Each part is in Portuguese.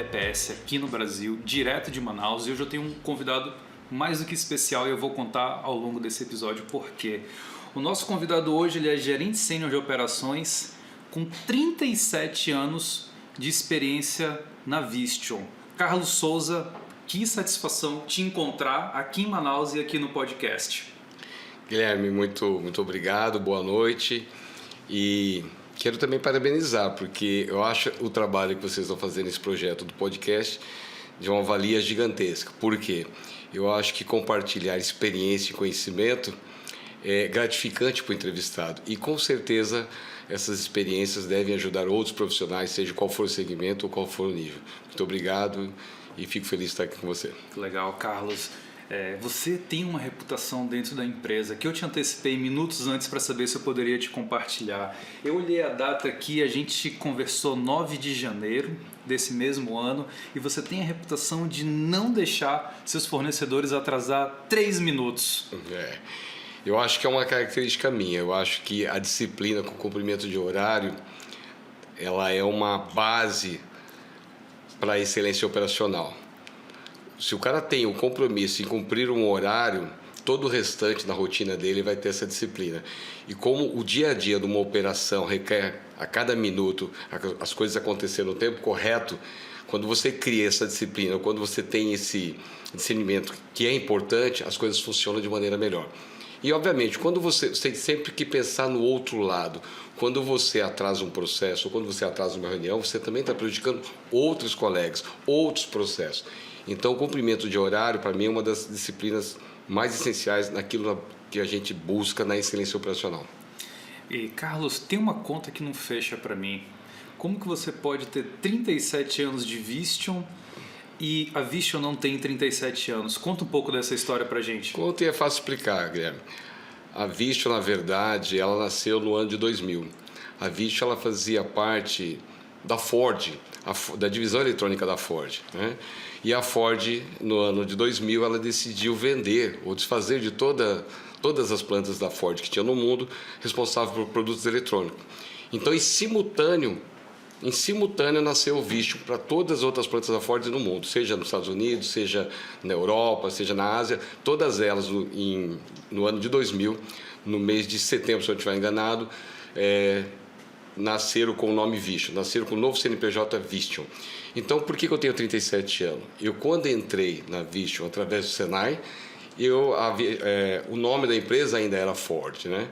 EPS aqui no Brasil, direto de Manaus, e hoje eu tenho um convidado mais do que especial e eu vou contar ao longo desse episódio por quê. O nosso convidado hoje ele é gerente sênior de operações com 37 anos de experiência na Vistion. Carlos Souza, que satisfação te encontrar aqui em Manaus e aqui no podcast. Guilherme, muito obrigado, boa noite. E quero também parabenizar, porque eu acho o trabalho que vocês estão fazendo nesse projeto do podcast de uma valia gigantesca. Por quê? Eu acho que compartilhar experiência e conhecimento é gratificante para o entrevistado. E com certeza essas experiências devem ajudar outros profissionais, seja qual for o segmento ou qual for o nível. Muito obrigado e fico feliz de estar aqui com você. Legal, Carlos. Você tem uma reputação dentro da empresa que eu te antecipei minutos antes para saber se eu poderia te compartilhar. Eu olhei a data aqui, a gente conversou 9 de janeiro desse mesmo ano e você tem a reputação de não deixar seus fornecedores atrasar 3 minutos. Eu acho que é uma característica minha. Eu acho que a disciplina com o cumprimento de horário ela é uma base para a excelência operacional. Se o cara tem o compromisso em cumprir um horário, todo o restante da rotina dele vai ter essa disciplina. E como o dia a dia de uma operação requer a cada minuto as coisas acontecerem no tempo correto, quando você cria essa disciplina, quando você tem esse discernimento que é importante, as coisas funcionam de maneira melhor. E, obviamente, quando você tem sempre que pensar no outro lado. Quando você atrasa um processo ou quando você atrasa uma reunião, você também está prejudicando outros colegas, outros processos. Então, o cumprimento de horário, para mim, é uma das disciplinas mais essenciais naquilo que a gente busca na excelência operacional. E, Carlos, tem uma conta que não fecha para mim. Como que você pode ter 37 anos de Vistion e a Vistion não tem 37 anos? Conta um pouco dessa história para a gente. Conta e é fácil explicar, Guilherme. A Vistion, na verdade, ela nasceu no ano de 2000. A Vistion ela fazia parte da Ford, da divisão eletrônica da Ford, né? E a Ford, no ano de 2000, ela decidiu vender ou desfazer de todas as plantas da Ford que tinha no mundo, responsável por produtos eletrônicos. Então, em simultâneo nasceu o Vistion para todas as outras plantas da Ford no mundo, seja nos Estados Unidos, seja na Europa, seja na Ásia, todas elas no ano de 2000, no mês de setembro, se eu não estiver enganado, nasceram com o nome Vistion, nasceram com o novo CNPJ Vistion. Então, por que eu tenho 37 anos? Eu, quando entrei na Vistion através do Senai, o nome da empresa ainda era Ford, né?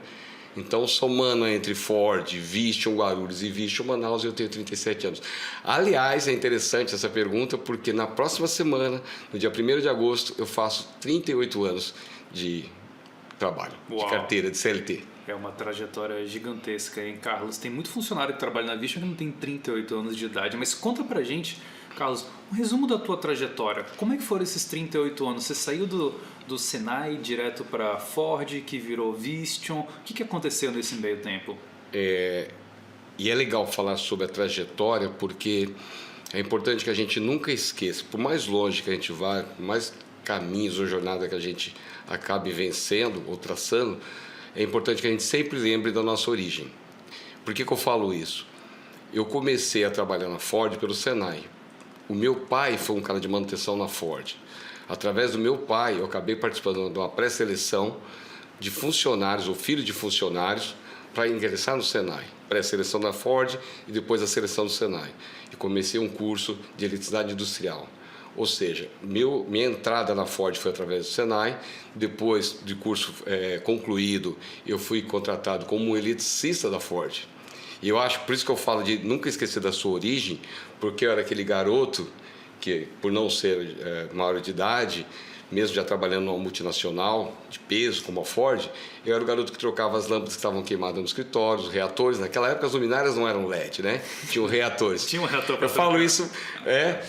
Então, somando entre Ford, Vistion, Guarulhos e Vistion Manaus, eu tenho 37 anos. Aliás, é interessante essa pergunta, porque na próxima semana, no dia 1º de agosto, eu faço 38 anos de trabalho, Uau. De carteira, de CLT. É uma trajetória gigantesca, hein, Carlos? Tem muito funcionário que trabalha na Vistion que não tem 38 anos de idade, mas conta pra gente, Carlos, um resumo da tua trajetória. Como é que foram esses 38 anos? Você saiu do Senai direto para Ford, que virou Vistion. O que aconteceu nesse meio tempo? E é legal falar sobre a trajetória, porque é importante que a gente nunca esqueça, por mais longe que a gente vá, por mais caminhos ou jornada que a gente acabe vencendo ou traçando, é importante que a gente sempre lembre da nossa origem. Por que eu falo isso? Eu comecei a trabalhar na Ford pelo Senai. O meu pai foi um cara de manutenção na Ford. Através do meu pai, eu acabei participando de uma pré-seleção de funcionários, ou filho de funcionários, para ingressar no Senai. Pré-seleção da Ford e depois a seleção do Senai. E comecei um curso de eletricidade industrial. Ou seja, minha entrada na Ford foi através do Senai. Depois de curso concluído, eu fui contratado como eletricista da Ford. E eu acho, por isso que eu falo de nunca esquecer da sua origem, porque eu era aquele garoto que, por não ser maior de idade, mesmo já trabalhando numa multinacional de peso como a Ford, eu era o garoto que trocava as lâmpadas que estavam queimadas no escritório, os reatores. Naquela época as luminárias não eram LED, né? Tinham reatores. Tinha um reator. Eu falo isso,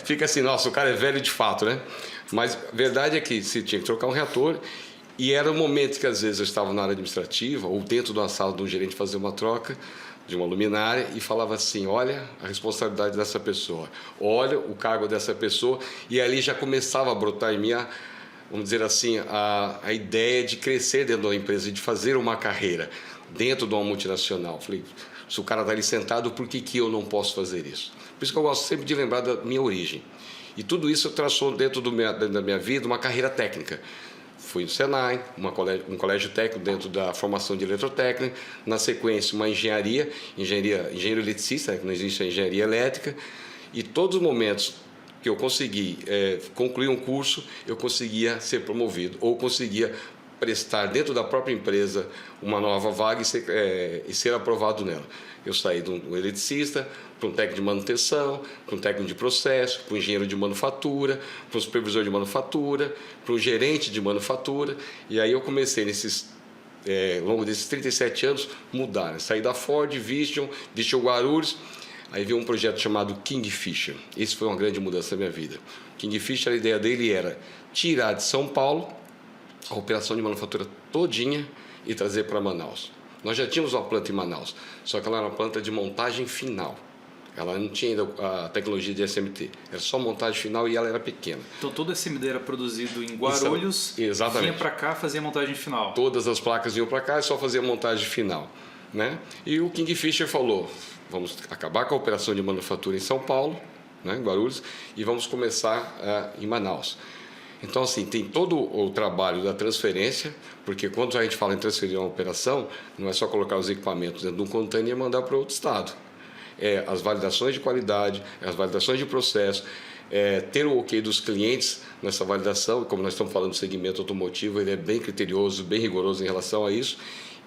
fica assim, nossa, o cara é velho de fato, né? Mas a verdade é que se tinha que trocar um reator, e era o momento que às vezes eu estava na área administrativa ou dentro de uma sala de um gerente fazer uma troca de uma luminária e falava assim, olha a responsabilidade dessa pessoa, olha o cargo dessa pessoa, e ali já começava a brotar em mim vamos dizer assim, a ideia de crescer dentro da empresa, de fazer uma carreira dentro de uma multinacional. Falei, Se o cara está ali sentado, por que eu não posso fazer isso? Por isso que eu gosto sempre de lembrar da minha origem. E tudo isso traçou dentro da minha vida uma carreira técnica. Fui no Senai, um colégio técnico dentro da formação de eletrotécnica, na sequência uma engenheiro eletricista, que não existe a engenharia elétrica, e todos os momentos que eu consegui concluir um curso, eu conseguia ser promovido, ou conseguia prestar dentro da própria empresa uma nova vaga e ser aprovado nela. Eu saí de um eletricista para um técnico de manutenção, para um técnico de processo, para um engenheiro de manufatura, para um supervisor de manufatura, para um gerente de manufatura. E aí eu comecei ao longo desses 37 anos, mudar. Né? Saí da Ford, Vision Guarulhos, aí veio um projeto chamado Kingfisher. Esse foi uma grande mudança na minha vida. Kingfisher, a ideia dele era tirar de São Paulo a operação de manufatura todinha e trazer para Manaus. Nós já tínhamos uma planta em Manaus, só que ela era uma planta de montagem final. Ela não tinha ainda a tecnologia de SMT, era só montagem final e ela era pequena. Então todo esse SMD era produzido em Guarulhos, exatamente. Vinha para cá, fazia a montagem final. Todas as placas vinham para cá e só fazia a montagem final. Né? E o Kingfisher falou, vamos acabar com a operação de manufatura em São Paulo, né, em Guarulhos, e vamos começar em Manaus. Então, assim, tem todo o trabalho da transferência, porque quando a gente fala em transferir uma operação, não é só colocar os equipamentos dentro de um container e mandar para outro estado. As validações de qualidade, as validações de processo, ter o ok dos clientes nessa validação, e como nós estamos falando do segmento automotivo, ele é bem criterioso, bem rigoroso em relação a isso,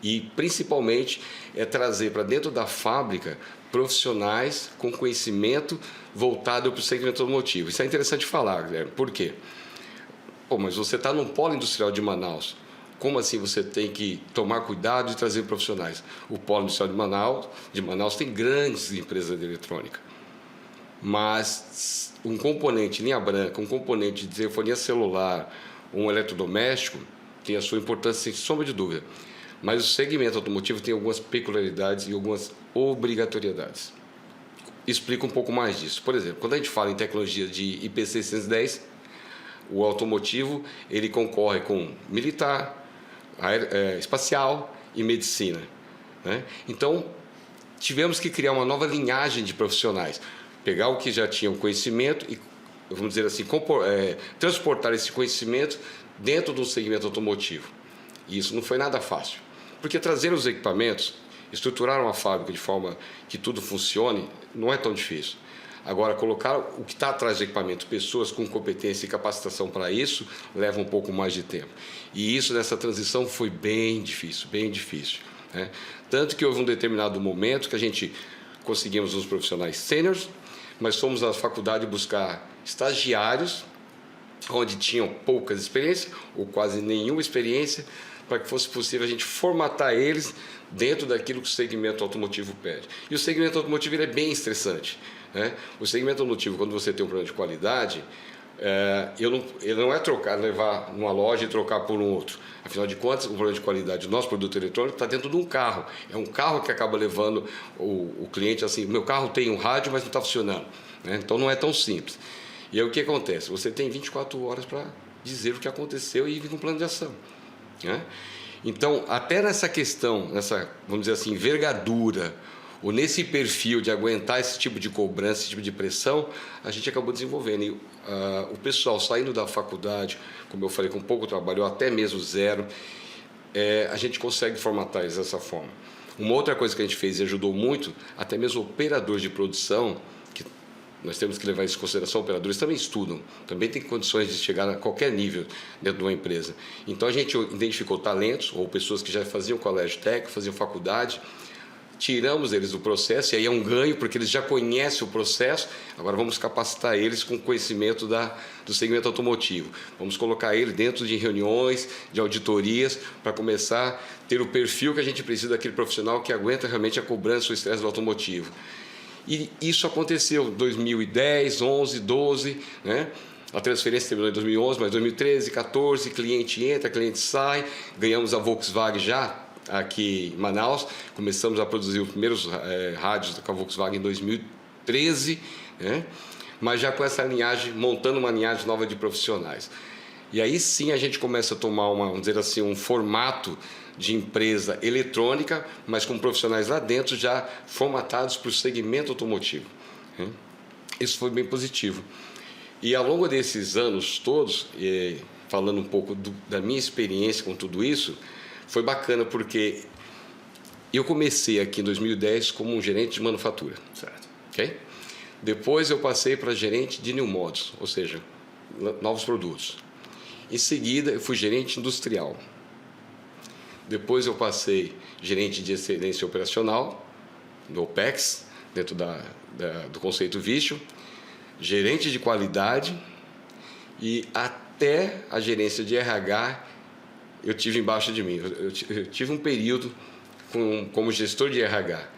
e principalmente trazer para dentro da fábrica profissionais com conhecimento voltado para o segmento automotivo. Isso é interessante falar, Guilherme, por quê? Mas você está num polo industrial de Manaus. Como assim você tem que tomar cuidado e trazer profissionais? O polo industrial de Manaus tem grandes empresas de eletrônica. Mas um componente linha branca, um componente de telefonia celular, um eletrodoméstico, tem a sua importância sem sombra de dúvida. Mas o segmento automotivo tem algumas peculiaridades e algumas obrigatoriedades. Explico um pouco mais disso. Por exemplo, quando a gente fala em tecnologia de IP610, o automotivo ele concorre com militar, espacial e medicina. Né? Então, tivemos que criar uma nova linhagem de profissionais. Pegar o que já tinham conhecimento e, vamos dizer assim, transportar esse conhecimento dentro do segmento automotivo. E isso não foi nada fácil. Porque trazer os equipamentos, estruturar uma fábrica de forma que tudo funcione, não é tão difícil. Agora, colocar o que está atrás do equipamento, pessoas com competência e capacitação para isso, leva um pouco mais de tempo. E isso, nessa transição, foi bem difícil, né? Tanto que houve um determinado momento que a gente conseguimos os profissionais sêniores, mas fomos à faculdade buscar estagiários, onde tinham poucas experiências, ou quase nenhuma experiência, para que fosse possível a gente formatar eles dentro daquilo que o segmento automotivo pede. E o segmento automotivo ele é bem estressante. Né? O segmento automotivo, quando você tem um problema de qualidade, ele não é levar numa loja e trocar por um outro. Afinal de contas, o problema de qualidade do nosso produto eletrônico está dentro de um carro. É um carro que acaba levando o cliente assim, meu carro tem um rádio, mas não está funcionando. Né? Então não é tão simples. E aí o que acontece? Você tem 24 horas para dizer o que aconteceu e vir com um plano de ação. Né? Então, até nessa questão, vamos dizer assim, envergadura, ou nesse perfil de aguentar esse tipo de cobrança, esse tipo de pressão, a gente acabou desenvolvendo. E, o pessoal saindo da faculdade, como eu falei, com pouco trabalho, ou até mesmo zero, a gente consegue formatar eles dessa forma. Uma outra coisa que a gente fez e ajudou muito, até mesmo operadores de produção, que nós temos que levar isso em consideração, operadores também estudam, também têm condições de chegar a qualquer nível dentro de uma empresa. Então a gente identificou talentos, ou pessoas que já faziam colégio técnico, faziam faculdade, tiramos eles do processo, e aí é um ganho, porque eles já conhecem o processo, agora vamos capacitar eles com conhecimento do segmento automotivo. Vamos colocar ele dentro de reuniões, de auditorias, para começar a ter o perfil que a gente precisa daquele profissional que aguenta realmente a cobrança, o estresse do automotivo. E isso aconteceu em 2010, 11, 12, né? A transferência terminou em 2011, mas 2013, 14, cliente entra, cliente sai, ganhamos a Volkswagen já, aqui em Manaus, começamos a produzir os primeiros rádios com a Volkswagen em 2013, né? Mas já com essa linhagem, montando uma linhagem nova de profissionais. E aí sim a gente começa a tomar vamos dizer assim, um formato de empresa eletrônica, mas com profissionais lá dentro já formatados para o segmento automotivo. Isso foi bem positivo. E ao longo desses anos todos, falando um pouco da minha experiência com tudo isso, foi bacana porque eu comecei aqui em 2010 como um gerente de manufatura. Certo. Okay? Depois eu passei para gerente de new models, ou seja, novos produtos. Em seguida eu fui gerente industrial. Depois eu passei gerente de excelência operacional, do OPEX, dentro do conceito Vision, gerente de qualidade e até a gerência de RH eu tive embaixo de mim. Eu tive um período como gestor de RH.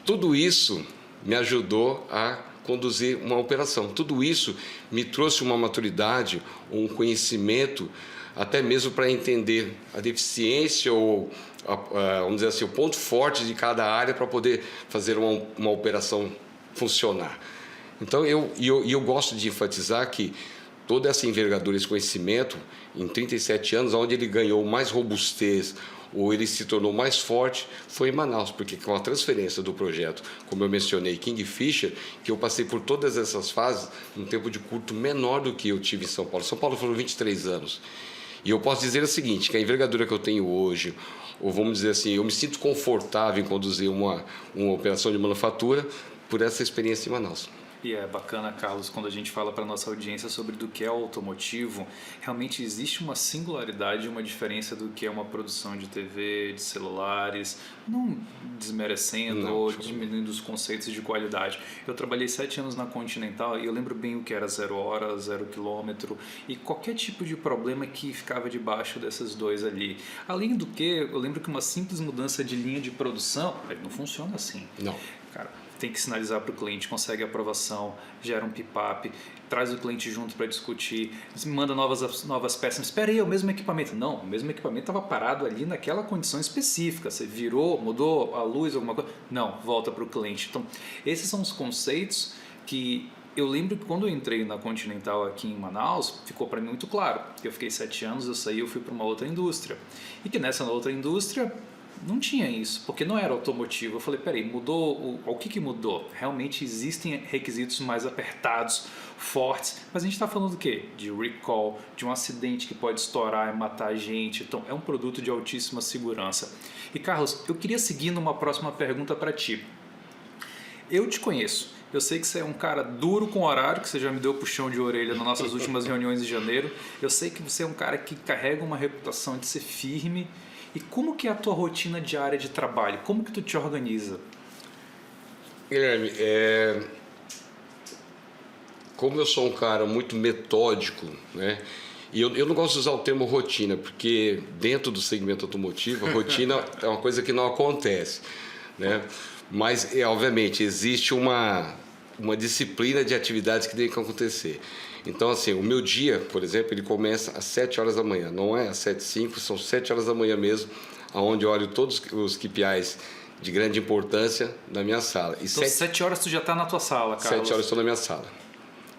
Tudo isso me ajudou a conduzir uma operação. Tudo isso me trouxe uma maturidade, um conhecimento, até mesmo para entender a deficiência ou, vamos dizer assim, o ponto forte de cada área para poder fazer uma operação funcionar. Então, eu gosto de enfatizar que toda essa envergadura, esse conhecimento, em 37 anos, onde ele ganhou mais robustez, ou ele se tornou mais forte, foi em Manaus, porque com a transferência do projeto, como eu mencionei, Kingfisher, que eu passei por todas essas fases num tempo de curto menor do que eu tive em São Paulo. São Paulo foram 23 anos. E eu posso dizer o seguinte, que a envergadura que eu tenho hoje, ou vamos dizer assim, eu me sinto confortável em conduzir uma operação de manufatura por essa experiência em Manaus. E é bacana, Carlos, quando a gente fala para a nossa audiência sobre do que é automotivo, realmente existe uma singularidade, uma diferença do que é uma produção de TV, de celulares, não desmerecendo ou diminuindo os conceitos de qualidade. Eu trabalhei 7 anos na Continental e eu lembro bem o que era 0 hora, 0 quilômetro e qualquer tipo de problema que ficava debaixo dessas dois ali. Além do que, eu lembro que uma simples mudança de linha de produção não funciona assim. Não. Cara, tem que sinalizar para o cliente, consegue aprovação, gera um pip-up, traz o cliente junto para discutir, manda novas peças. Espera aí, é o mesmo equipamento. Não, o mesmo equipamento estava parado ali naquela condição específica. Você virou, mudou a luz, alguma coisa. Não, volta para o cliente. Então, esses são os conceitos que eu lembro que quando eu entrei na Continental aqui em Manaus, ficou para mim muito claro. Eu fiquei 7 anos, eu saí, eu fui para uma outra indústria. E que nessa outra indústria não tinha isso, porque não era automotivo. Eu falei, peraí, mudou, o que mudou? Realmente existem requisitos mais apertados, fortes, mas a gente está falando do quê? De recall, de um acidente que pode estourar e matar a gente. Então, é um produto de altíssima segurança. E, Carlos, eu queria seguir numa próxima pergunta para ti. Eu te conheço. Eu sei que você é um cara duro com horário, que você já me deu puxão de orelha nas nossas últimas reuniões de janeiro. Eu sei que você é um cara que carrega uma reputação de ser firme. E como que é a tua rotina diária de trabalho? Como que tu te organiza? Guilherme, como eu sou um cara muito metódico, né? E eu não gosto de usar o termo rotina, porque dentro do segmento automotivo, a rotina é uma coisa que não acontece, né? Mas, obviamente, existe uma disciplina de atividades que tem que acontecer. Então, assim, o meu dia, por exemplo, ele começa às 7 horas da manhã. Não é às 7h05, são 7 horas da manhã mesmo, onde eu olho todos os KPIs de grande importância da minha sala. E então, 7 horas tu já está na tua sala, Carlos? 7 horas estou na minha sala.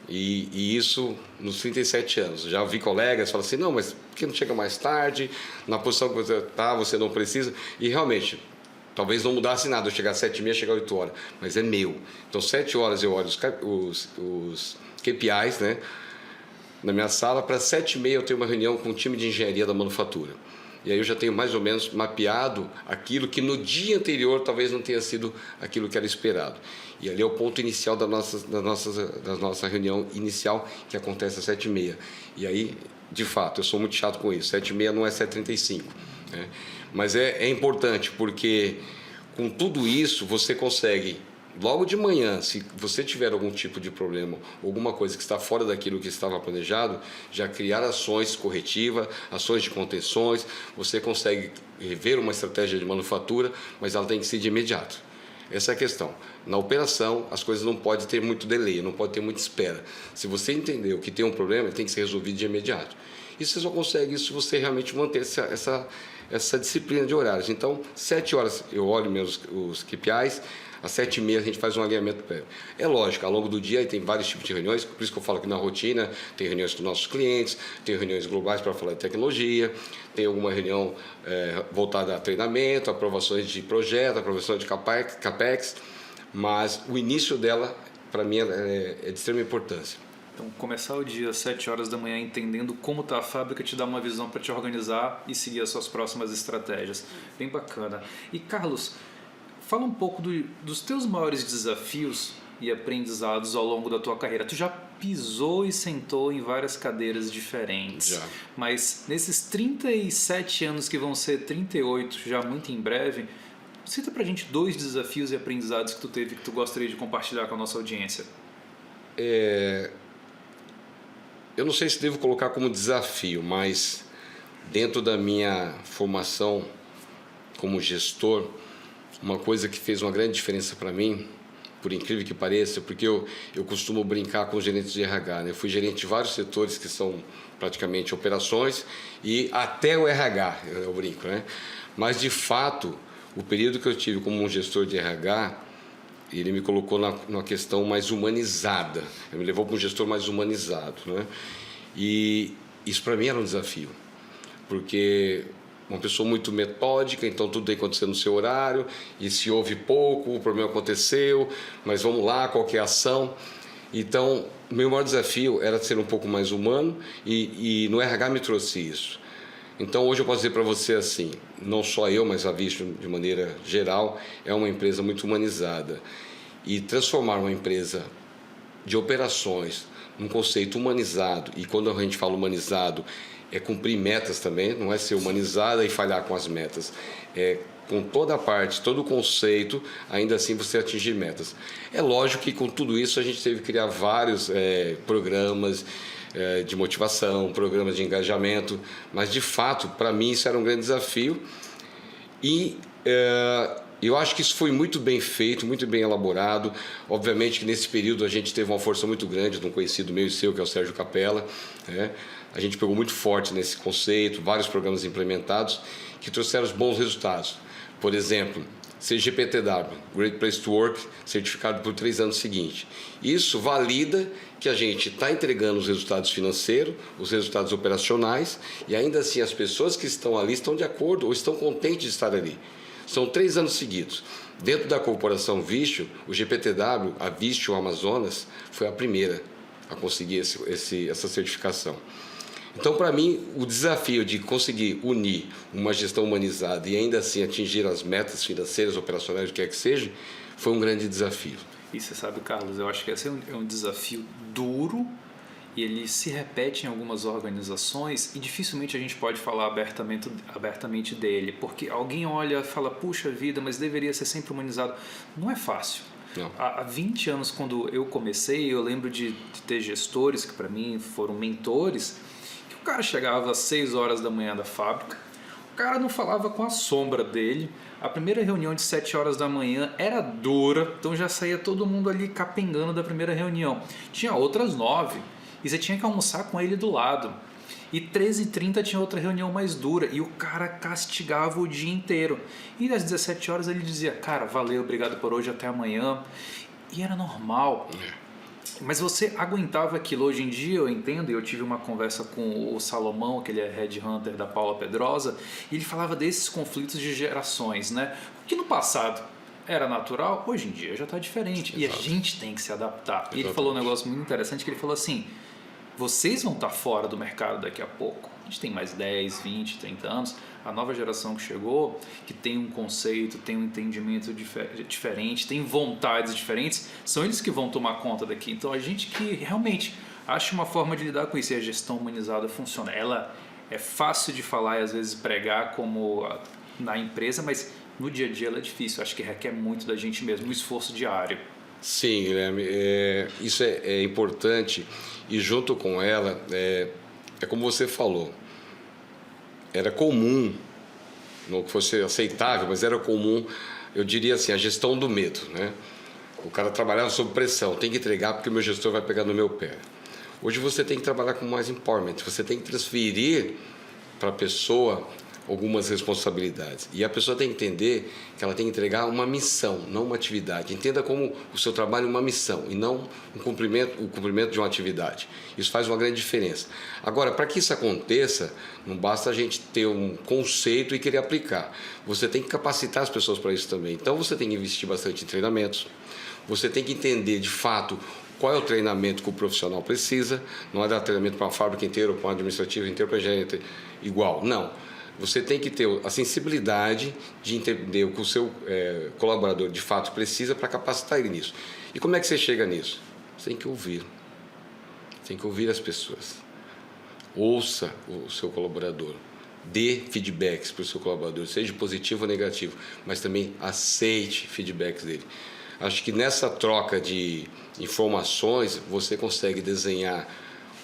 E isso nos 37 anos. Já vi colegas falam assim, não, mas por que não chega mais tarde? Na posição que você está, você não precisa. E realmente, talvez não mudasse nada, eu chegar às 7h30, chegar às 8 horas. Mas é meu. Então, 7 horas eu olho os KPIs, né, na minha sala. Para 7h30 eu tenho uma reunião com o time de engenharia da manufatura. E aí eu já tenho mais ou menos mapeado aquilo que no dia anterior talvez não tenha sido aquilo que era esperado. E ali é o ponto inicial da nossa reunião inicial, que acontece às 7h30. E aí, de fato, eu sou muito chato com isso. 7h30 não é 7h35. Né? Mas é importante, porque com tudo isso você consegue, logo de manhã, se você tiver algum tipo de problema, alguma coisa que está fora daquilo que estava planejado, já criar ações corretivas, ações de contenções. Você consegue rever uma estratégia de manufatura, mas ela tem que ser de imediato. Essa é a questão. Na operação, as coisas não podem ter muito delay, não pode ter muita espera. Se você entendeu que tem um problema, ele tem que ser resolvido de imediato. E você só consegue isso se você realmente manter essa disciplina de horários. Então, 7 horas eu olho os KPIs, às 7h30 a gente faz um alinhamento prévio. É lógico, ao longo do dia tem vários tipos de reuniões, por isso que eu falo que na rotina tem reuniões com nossos clientes, tem reuniões globais para falar de tecnologia, tem alguma reunião voltada a treinamento, aprovações de projeto, aprovação de CAPEX, mas o início dela, para mim, é de extrema importância. Então, começar o dia às 7 horas da manhã entendendo como está a fábrica te dá uma visão para te organizar e seguir as suas próximas estratégias. Bem bacana. E, Carlos, fala um pouco dos teus maiores desafios e aprendizados ao longo da tua carreira. Tu já pisou e sentou em várias cadeiras diferentes. Já. Mas nesses 37 anos que vão ser 38 já muito em breve, cita pra gente 2 desafios e aprendizados que tu teve que tu gostaria de compartilhar com a nossa audiência. Eu não sei se devo colocar como desafio, mas dentro da minha formação como gestor, uma coisa que fez uma grande diferença para mim, por incrível que pareça, porque eu costumo brincar com os gerentes de RH, né? Eu fui gerente de vários setores que são praticamente operações e até o RH, eu brinco, né? Mas, de fato, o período que eu tive como um gestor de RH, ele me colocou numa questão mais humanizada, ele me levou para um gestor mais humanizado, né? E isso para mim era um desafio, porque uma pessoa muito metódica, então tudo tem que acontecer no seu horário, e se houve pouco, o problema aconteceu, mas vamos lá, qual que é a ação? Então, o meu maior desafio era ser um pouco mais humano, e no RH me trouxe isso. Então, hoje eu posso dizer para você assim, não só eu, mas a Vistion de maneira geral, é uma empresa muito humanizada. E transformar uma empresa de operações num conceito humanizado, e quando a gente fala humanizado, é cumprir metas também, não é ser humanizada e falhar com as metas. É com toda a parte, todo o conceito, ainda assim você atingir metas. É lógico que com tudo isso a gente teve que criar vários programas de motivação, programas de engajamento, mas de fato, para mim, isso era um grande desafio e eu acho que isso foi muito bem feito, muito bem elaborado. Obviamente que nesse período a gente teve uma força muito grande de um conhecido meu e seu, que é o Sérgio Capella, né? A gente pegou muito forte nesse conceito, vários programas implementados que trouxeram os bons resultados. Por exemplo, CGPTW, Great Place to Work, certificado por 3 anos seguintes. Isso valida que a gente está entregando os resultados financeiros, os resultados operacionais, e ainda assim as pessoas que estão ali estão de acordo ou estão contentes de estar ali. São 3 anos seguidos. Dentro da corporação Vistion, o GPTW, a Vistion Amazonas, foi a primeira a conseguir essa certificação. Então, para mim, o desafio de conseguir unir uma gestão humanizada e ainda assim atingir as metas financeiras, operacionais, o que quer que seja, foi um grande desafio. E você sabe, Carlos, eu acho que esse é um desafio duro e ele se repete em algumas organizações e dificilmente a gente pode falar abertamente dele, porque alguém olha e fala, puxa vida, mas deveria ser sempre humanizado. Não é fácil. Não. Há 20 anos, quando eu comecei, eu lembro de ter gestores que para mim foram mentores. O cara chegava às 6 horas da manhã da fábrica, o cara não falava com a sombra dele, a primeira reunião de 7 horas da manhã era dura, então já saía todo mundo ali capengando da primeira reunião. Tinha outras 9 e você tinha que almoçar com ele do lado. E 13h30 tinha outra reunião mais dura e o cara castigava o dia inteiro. E às 17 horas ele dizia, cara, valeu, obrigado por hoje, até amanhã. E era normal. Mas você aguentava aquilo. Hoje em dia eu entendo, e eu tive uma conversa com o Salomão, que ele é headhunter da Paula Pedrosa, e ele falava desses conflitos de gerações, né? Que no passado era natural, hoje em dia já está diferente. Exato. E a gente tem que se adaptar. Exatamente. E ele falou um negócio muito interessante, que ele falou assim, vocês vão estar fora do mercado daqui a pouco. A gente tem mais 10, 20, 30 anos. A nova geração que chegou, que tem um conceito, tem um entendimento diferente, tem vontades diferentes, são eles que vão tomar conta daqui. Então, a gente que realmente acha uma forma de lidar com isso, e a gestão humanizada funciona. Ela é fácil de falar e às vezes pregar como na empresa, mas no dia a dia ela é difícil. Acho que requer muito da gente mesmo, um esforço diário. Sim, Guilherme, isso é importante e junto com ela, é como você falou, era comum, não que fosse aceitável, mas era comum, eu diria assim, a gestão do medo, né? O cara trabalhava sob pressão, tem que entregar porque o meu gestor vai pegar no meu pé. Hoje você tem que trabalhar com mais empowerment, você tem que transferir para a pessoa algumas responsabilidades. E a pessoa tem que entender que ela tem que entregar uma missão, não uma atividade. Entenda como o seu trabalho é uma missão e não o cumprimento de uma atividade. Isso faz uma grande diferença. Agora, para que isso aconteça, não basta a gente ter um conceito e querer aplicar. Você tem que capacitar as pessoas para isso também. Então, você tem que investir bastante em treinamentos. Você tem que entender, de fato, qual é o treinamento que o profissional precisa. Não é dar treinamento para uma fábrica inteira, ou para um administrativo inteiro, para um gerente igual. Não. Você tem que ter a sensibilidade de entender o que o seu colaborador de fato precisa para capacitar ele nisso. E como é que você chega nisso? Você tem que ouvir. Tem que ouvir as pessoas. Ouça o seu colaborador. Dê feedbacks para o seu colaborador, seja positivo ou negativo, mas também aceite feedbacks dele. Acho que nessa troca de informações você consegue desenhar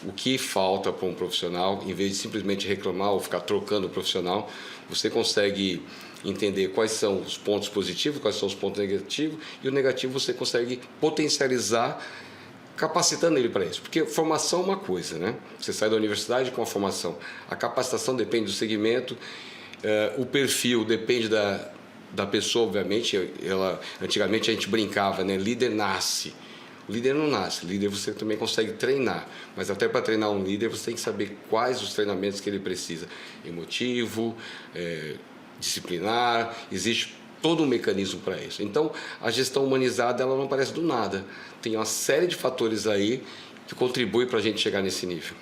o que falta para um profissional, em vez de simplesmente reclamar ou ficar trocando o profissional. Você consegue entender quais são os pontos positivos, quais são os pontos negativos, e o negativo você consegue potencializar, capacitando ele para isso. Porque formação é uma coisa, né? Você sai da universidade com a formação. A capacitação depende do segmento, o perfil depende da pessoa, obviamente. Antigamente a gente brincava, né? Líder nasce. O líder não nasce, o líder você também consegue treinar, mas até para treinar um líder você tem que saber quais os treinamentos que ele precisa. Emotivo, disciplinar, existe todo um mecanismo para isso. Então, a gestão humanizada ela não aparece do nada, tem uma série de fatores aí que contribuem para a gente chegar nesse nível.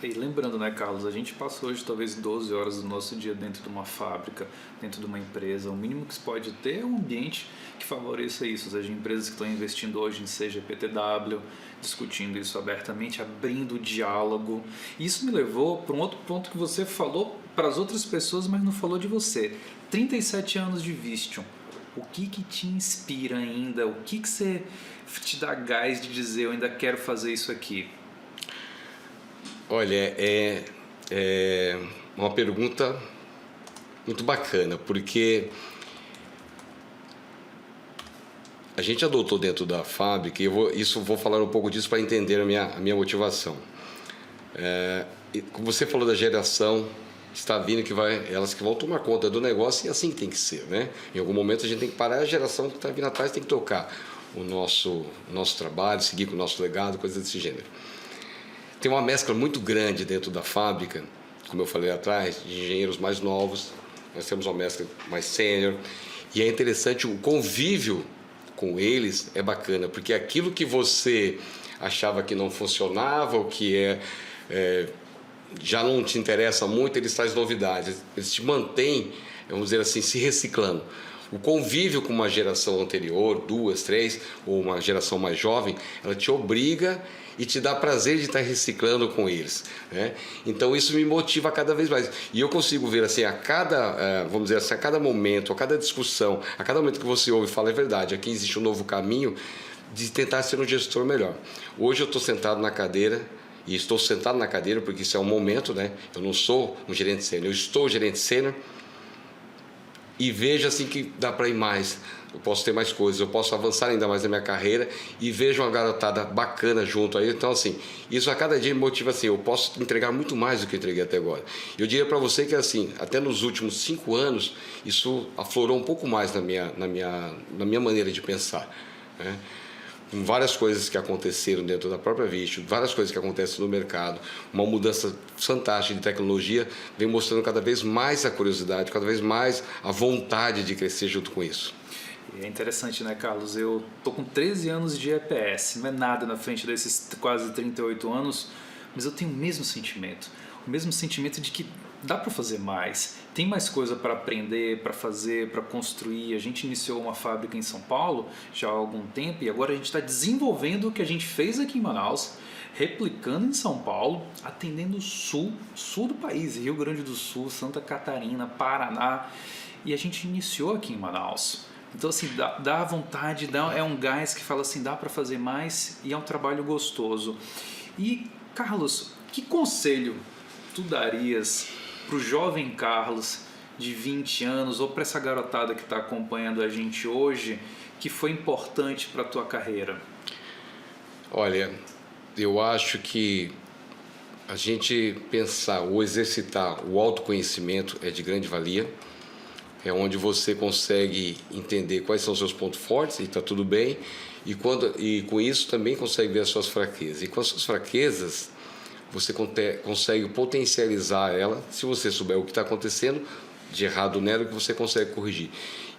E lembrando, né, Carlos, a gente passa hoje talvez 12 horas do nosso dia dentro de uma fábrica, dentro de uma empresa. O mínimo que se pode ter é um ambiente que favoreça isso. Ou seja, empresas que estão investindo hoje em CGPTW, discutindo isso abertamente, abrindo o diálogo. E isso me levou para um outro ponto que você falou para as outras pessoas, mas não falou de você. 37 anos de Vistion. O que te inspira ainda? O que você te dá gás de dizer, eu ainda quero fazer isso aqui? Olha, é uma pergunta muito bacana, porque a gente adotou dentro da fábrica, e vou falar um pouco disso para entender a minha motivação. Como você falou da geração, está vindo elas que vão tomar conta do negócio, e assim que tem que ser, né? Em algum momento a gente tem que parar, a geração que está vindo atrás tem que tocar o nosso trabalho, seguir com o nosso legado, coisas desse gênero. Tem uma mescla muito grande dentro da fábrica, como eu falei atrás, de engenheiros mais novos. Nós temos uma mescla mais sênior. E é interessante, o convívio com eles é bacana, porque aquilo que você achava que não funcionava, ou que já não te interessa muito, eles trazem novidades. Eles te mantêm, vamos dizer assim, se reciclando. O convívio com uma geração anterior, 2, 3, ou uma geração mais jovem, ela te obriga e te dá prazer de estar reciclando com eles, né? Então isso me motiva cada vez mais. E eu consigo ver assim, vamos dizer assim, a cada momento, a cada discussão, a cada momento que você ouve e fala, é verdade, aqui existe um novo caminho de tentar ser um gestor melhor. Hoje eu estou sentado na cadeira, e estou sentado na cadeira porque isso é um momento, né? Eu não sou um gerente sênior, eu estou gerente sênior, e vejo assim que dá para ir mais, eu posso ter mais coisas, eu posso avançar ainda mais na minha carreira, e vejo uma garotada bacana junto aí. Então assim, isso a cada dia me motiva assim, eu posso entregar muito mais do que eu entreguei até agora. Eu diria para você que assim, até nos últimos 5 anos, isso aflorou um pouco mais na minha maneira de pensar, né? Com várias coisas que aconteceram dentro da própria Vistion, várias coisas que acontecem no mercado, uma mudança fantástica de tecnologia, vem mostrando cada vez mais a curiosidade, cada vez mais a vontade de crescer junto com isso. É interessante, né, Carlos? Eu tô com 13 anos de EPS, não é nada na frente desses quase 38 anos, mas eu tenho o mesmo sentimento de que dá para fazer mais, tem mais coisa para aprender, para fazer, para construir. A gente iniciou uma fábrica em São Paulo já há algum tempo, e agora a gente está desenvolvendo o que a gente fez aqui em Manaus, replicando em São Paulo, atendendo o sul do país, Rio Grande do Sul, Santa Catarina, Paraná, e a gente iniciou aqui em Manaus. Então assim, dá vontade, é um gás que fala assim, dá para fazer mais, e é um trabalho gostoso. E Carlos, que conselho tu darias para o jovem Carlos de 20 anos, ou para essa garotada que está acompanhando a gente hoje, que foi importante para a tua carreira? Olha, eu acho que a gente pensar ou exercitar o autoconhecimento é de grande valia. É onde você consegue entender quais são os seus pontos fortes e está tudo bem. E com isso também consegue ver as suas fraquezas. E com as suas fraquezas, você consegue potencializar ela, se você souber o que está acontecendo de errado nela, que você consegue corrigir.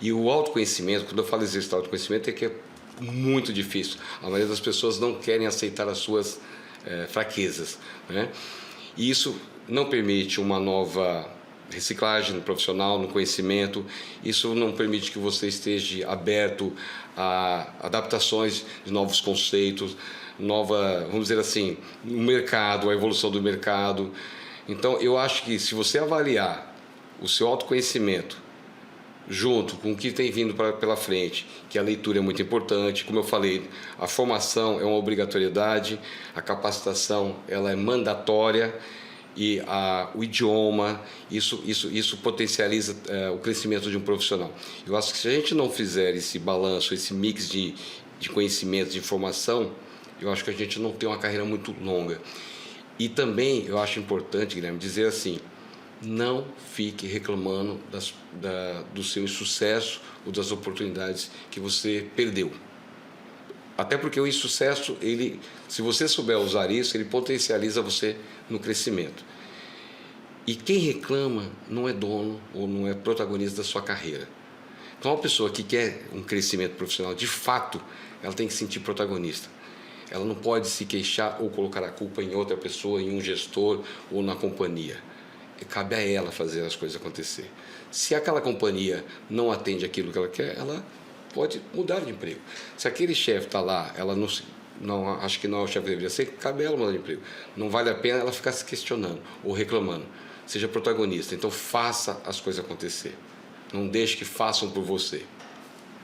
E o autoconhecimento, quando eu falo exercitar autoconhecimento, é que é muito difícil. A maioria das pessoas não querem aceitar as suas fraquezas, né? E isso não permite uma nova reciclagem no profissional, no conhecimento. Isso não permite que você esteja aberto a adaptações de novos conceitos, vamos dizer assim, o mercado, a evolução do mercado. Então, eu acho que se você avaliar o seu autoconhecimento junto com o que tem vindo pela frente, que a leitura é muito importante, como eu falei, a formação é uma obrigatoriedade, a capacitação ela é mandatória, e o idioma, isso potencializa o crescimento de um profissional. Eu acho que se a gente não fizer esse balanço, esse mix de conhecimentos, de informação, eu acho que a gente não tem uma carreira muito longa. E também eu acho importante, Guilherme, dizer assim, não fique reclamando do seu insucesso ou das oportunidades que você perdeu. Até porque o insucesso, se você souber usar isso, ele potencializa você no crescimento. E quem reclama não é dono ou não é protagonista da sua carreira. Então, uma pessoa que quer um crescimento profissional, de fato, ela tem que se sentir protagonista. Ela não pode se queixar ou colocar a culpa em outra pessoa, em um gestor ou na companhia. Cabe a ela fazer as coisas acontecer. Se aquela companhia não atende aquilo que ela quer, ela pode mudar de emprego. Se aquele chefe está lá, ela não acho que não é o chefe que deveria ser, cabe a ela mudar de emprego. Não vale a pena ela ficar se questionando ou reclamando. Seja protagonista. Então faça as coisas acontecer. Não deixe que façam por você.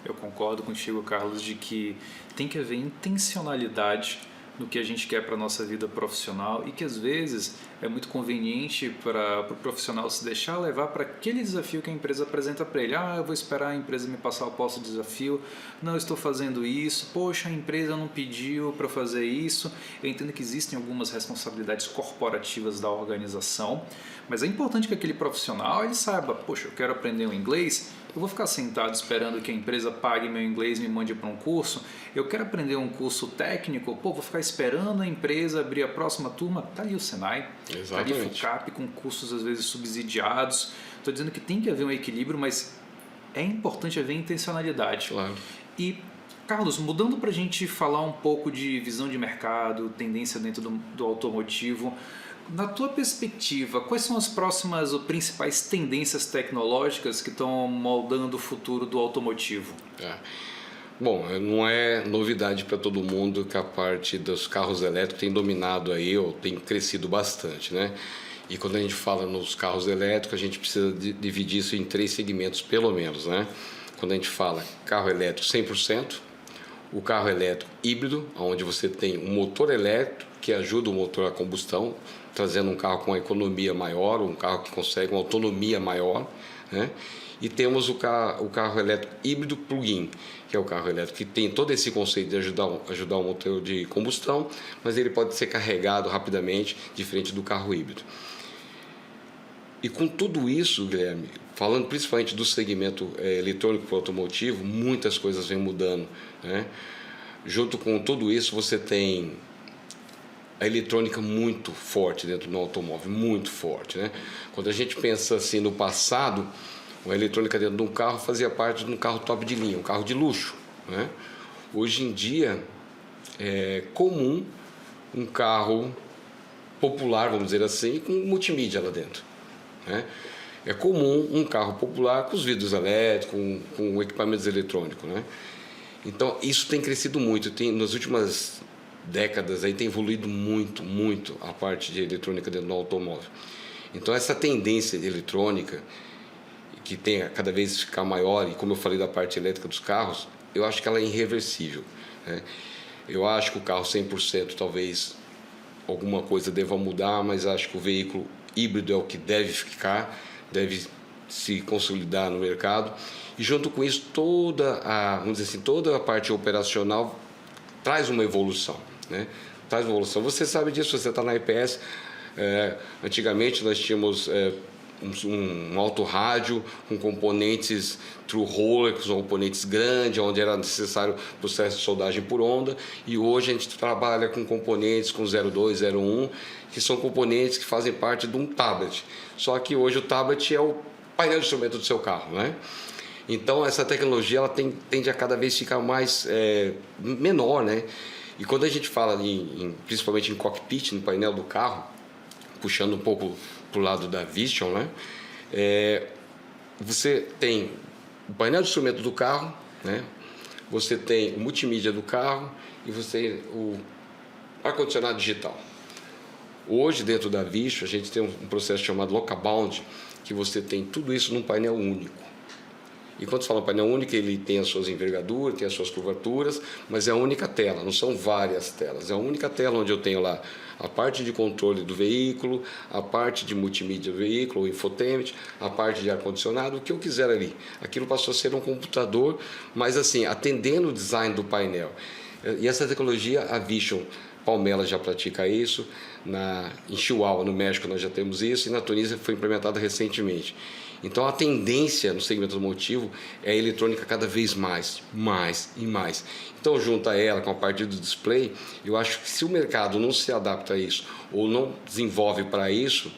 Eu concordo contigo, Carlos, de que tem que haver intencionalidade no que a gente quer para a nossa vida profissional e que às vezes é muito conveniente para o profissional se deixar levar para aquele desafio que a empresa apresenta para ele. Eu vou esperar a empresa me passar o posto de desafio, não estou fazendo isso, poxa, a empresa não pediu para fazer isso. Eu entendo que existem algumas responsabilidades corporativas da organização, mas é importante que aquele profissional ele saiba, poxa, eu quero aprender um inglês, eu vou ficar sentado esperando que a empresa pague meu inglês e me mande para um curso. Eu quero aprender um curso técnico, vou ficar esperando a empresa abrir a próxima turma. Está ali o Senai, está ali o FUCAP com cursos às vezes subsidiados. Estou dizendo que tem que haver um equilíbrio, mas é importante haver intencionalidade. Claro. E, Carlos, mudando para a gente falar um pouco de visão de mercado, tendência dentro do automotivo, na tua perspectiva, quais são as próximas ou principais tendências tecnológicas que estão moldando o futuro do automotivo? Bom, não é novidade para todo mundo que a parte dos carros elétricos tem dominado aí, ou tem crescido bastante, né? E quando a gente fala nos carros elétricos, a gente precisa dividir isso em 3 segmentos, pelo menos, né? Quando a gente fala carro elétrico 100%, o carro elétrico híbrido, onde você tem um motor elétrico que ajuda o motor a combustão, trazendo um carro com uma economia maior, um carro que consegue uma autonomia maior, né? E temos o carro elétrico híbrido plug-in, que é o carro elétrico que tem todo esse conceito de ajudar o motor de combustão, mas ele pode ser carregado rapidamente, diferente do carro híbrido. E com tudo isso, Guilherme, falando principalmente do segmento eletrônico para o automotivo, muitas coisas vêm mudando, né? Junto com tudo isso, você tem a eletrônica muito forte dentro do automóvel, muito forte, né? Quando a gente pensa assim no passado, a eletrônica dentro de um carro fazia parte de um carro top de linha, um carro de luxo, né? Hoje em dia é comum um carro popular, vamos dizer assim, com multimídia lá dentro, né? É comum um carro popular com os vidros elétricos, com equipamentos eletrônicos, né? Então isso tem crescido muito, nas últimas décadas aí tem evoluído muito, muito a parte de eletrônica dentro do automóvel. Então essa tendência de eletrônica que tem a cada vez ficar maior, e como eu falei da parte elétrica dos carros, eu acho que ela é irreversível, né? Eu acho que o carro 100% talvez alguma coisa deva mudar, mas acho que o veículo híbrido é o que deve ficar, deve se consolidar no mercado, e junto com isso vamos dizer assim, toda a parte operacional traz uma evolução, né? Traz uma evolução. Você sabe disso, você está na IPS, Antigamente nós tínhamos um autorrádio com componentes through roller, que são componentes grandes, onde era necessário processo de soldagem por onda, e hoje a gente trabalha com componentes com 02, 01, que são componentes que fazem parte de um tablet. Só que hoje o tablet é o painel de instrumento do seu carro, né? Então essa tecnologia ela tende a cada vez ficar mais menor, né? E quando a gente fala principalmente em cockpit, no painel do carro, puxando um pouco para o lado da Vision, né? Você tem o painel de instrumento do carro, né? Você tem o multimídia do carro e você tem o ar-condicionado digital. Hoje, dentro da Vision, a gente tem um processo chamado Locabound, que você tem tudo isso num painel único. E quando se fala painel único, ele tem as suas envergaduras, tem as suas curvaturas, mas é a única tela, não são várias telas. É a única tela onde eu tenho lá a parte de controle do veículo, a parte de multimídia do veículo, o infotainment, a parte de ar-condicionado, o que eu quiser ali. Aquilo passou a ser um computador, mas assim, atendendo o design do painel. E essa tecnologia, a Vision Palmela já pratica isso, em Chihuahua, no México, nós já temos isso, e na Tunísia foi implementada recentemente. Então a tendência no segmento automotivo é a eletrônica cada vez mais e mais. Então junta ela com a parte do display, eu acho que se o mercado não se adapta a isso ou não desenvolve para isso,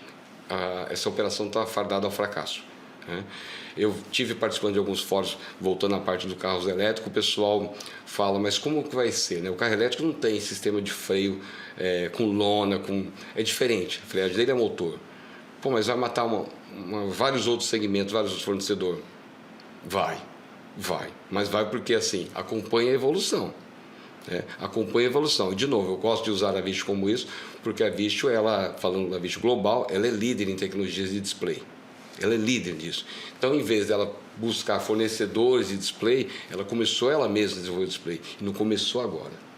essa operação está fardada ao fracasso, né? Eu tive participando de alguns fóruns, voltando à parte do carros elétricos, o pessoal fala, mas como que vai ser, né? O carro elétrico não tem sistema de freio com lona, é diferente, a freagem dele é motor. Pô, mas vai matar vários outros segmentos, vários outros fornecedores? Vai, mas vai porque assim, acompanha a evolução. Acompanha a evolução. E de novo, eu gosto de usar a Vision como isso, porque a Vision, falando da Vision global, ela é líder em tecnologias de display. Ela é líder nisso. Então, em vez dela buscar fornecedores de display, ela começou ela mesma a desenvolver o display. E não começou agora.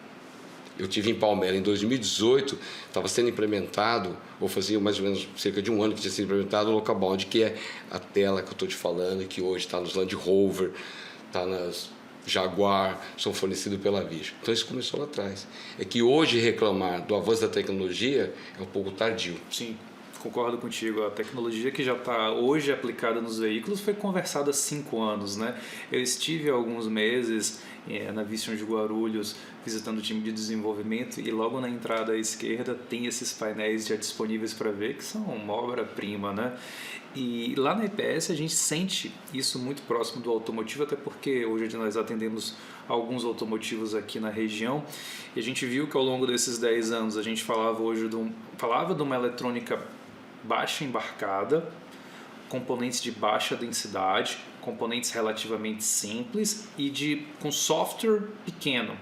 Eu tive em Palmela em 2018, estava sendo implementado, ou fazia mais ou menos cerca de um ano que tinha sido implementado o Locabound, que é a tela que eu estou te falando, que hoje está nos Land Rover, está nas Jaguar, são fornecidos pela Vision. Então isso começou lá atrás. É que hoje reclamar do avanço da tecnologia é um pouco tardio. Sim. Concordo contigo, a tecnologia que já está hoje aplicada nos veículos foi conversada há 5 anos, né? Eu estive há alguns meses na Vision de Guarulhos visitando o time de desenvolvimento e logo na entrada à esquerda tem esses painéis já disponíveis para ver que são uma obra-prima, né? E lá na EPS a gente sente isso muito próximo do automotivo, até porque hoje nós atendemos alguns automotivos aqui na região e a gente viu que ao longo desses 10 anos a gente falava de uma eletrônica baixa embarcada, componentes de baixa densidade, componentes relativamente simples e com software pequeno.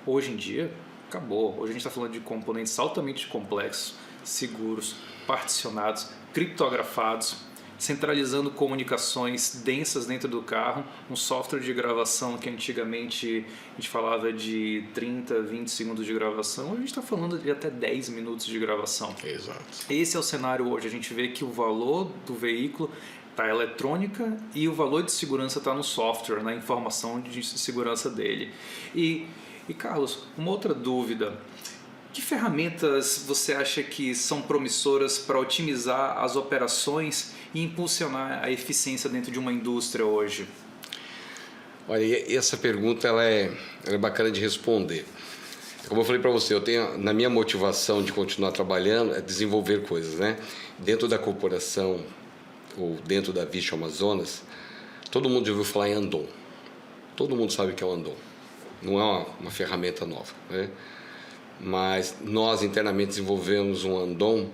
Hoje em dia, acabou. Hoje a gente está falando de componentes altamente complexos, seguros, particionados, criptografados, centralizando comunicações densas dentro do carro, um software de gravação que antigamente a gente falava de 30, 20 segundos de gravação, hoje a gente está falando de até 10 minutos de gravação. Exato. Esse é o cenário hoje, a gente vê que o valor do veículo está eletrônica e o valor de segurança está no software, na informação de segurança dele. E Carlos, uma outra dúvida. Que ferramentas você acha que são promissoras para otimizar as operações e impulsionar a eficiência dentro de uma indústria hoje? Olha, essa pergunta ela é bacana de responder. Como eu falei para você, eu tenho na minha motivação de continuar trabalhando é desenvolver coisas, né? Dentro da corporação ou dentro da Vision Amazonas, todo mundo já ouviu falar em Andon. Todo mundo sabe o que é o Andon. Não é uma ferramenta nova, né? Mas nós internamente desenvolvemos um Andon,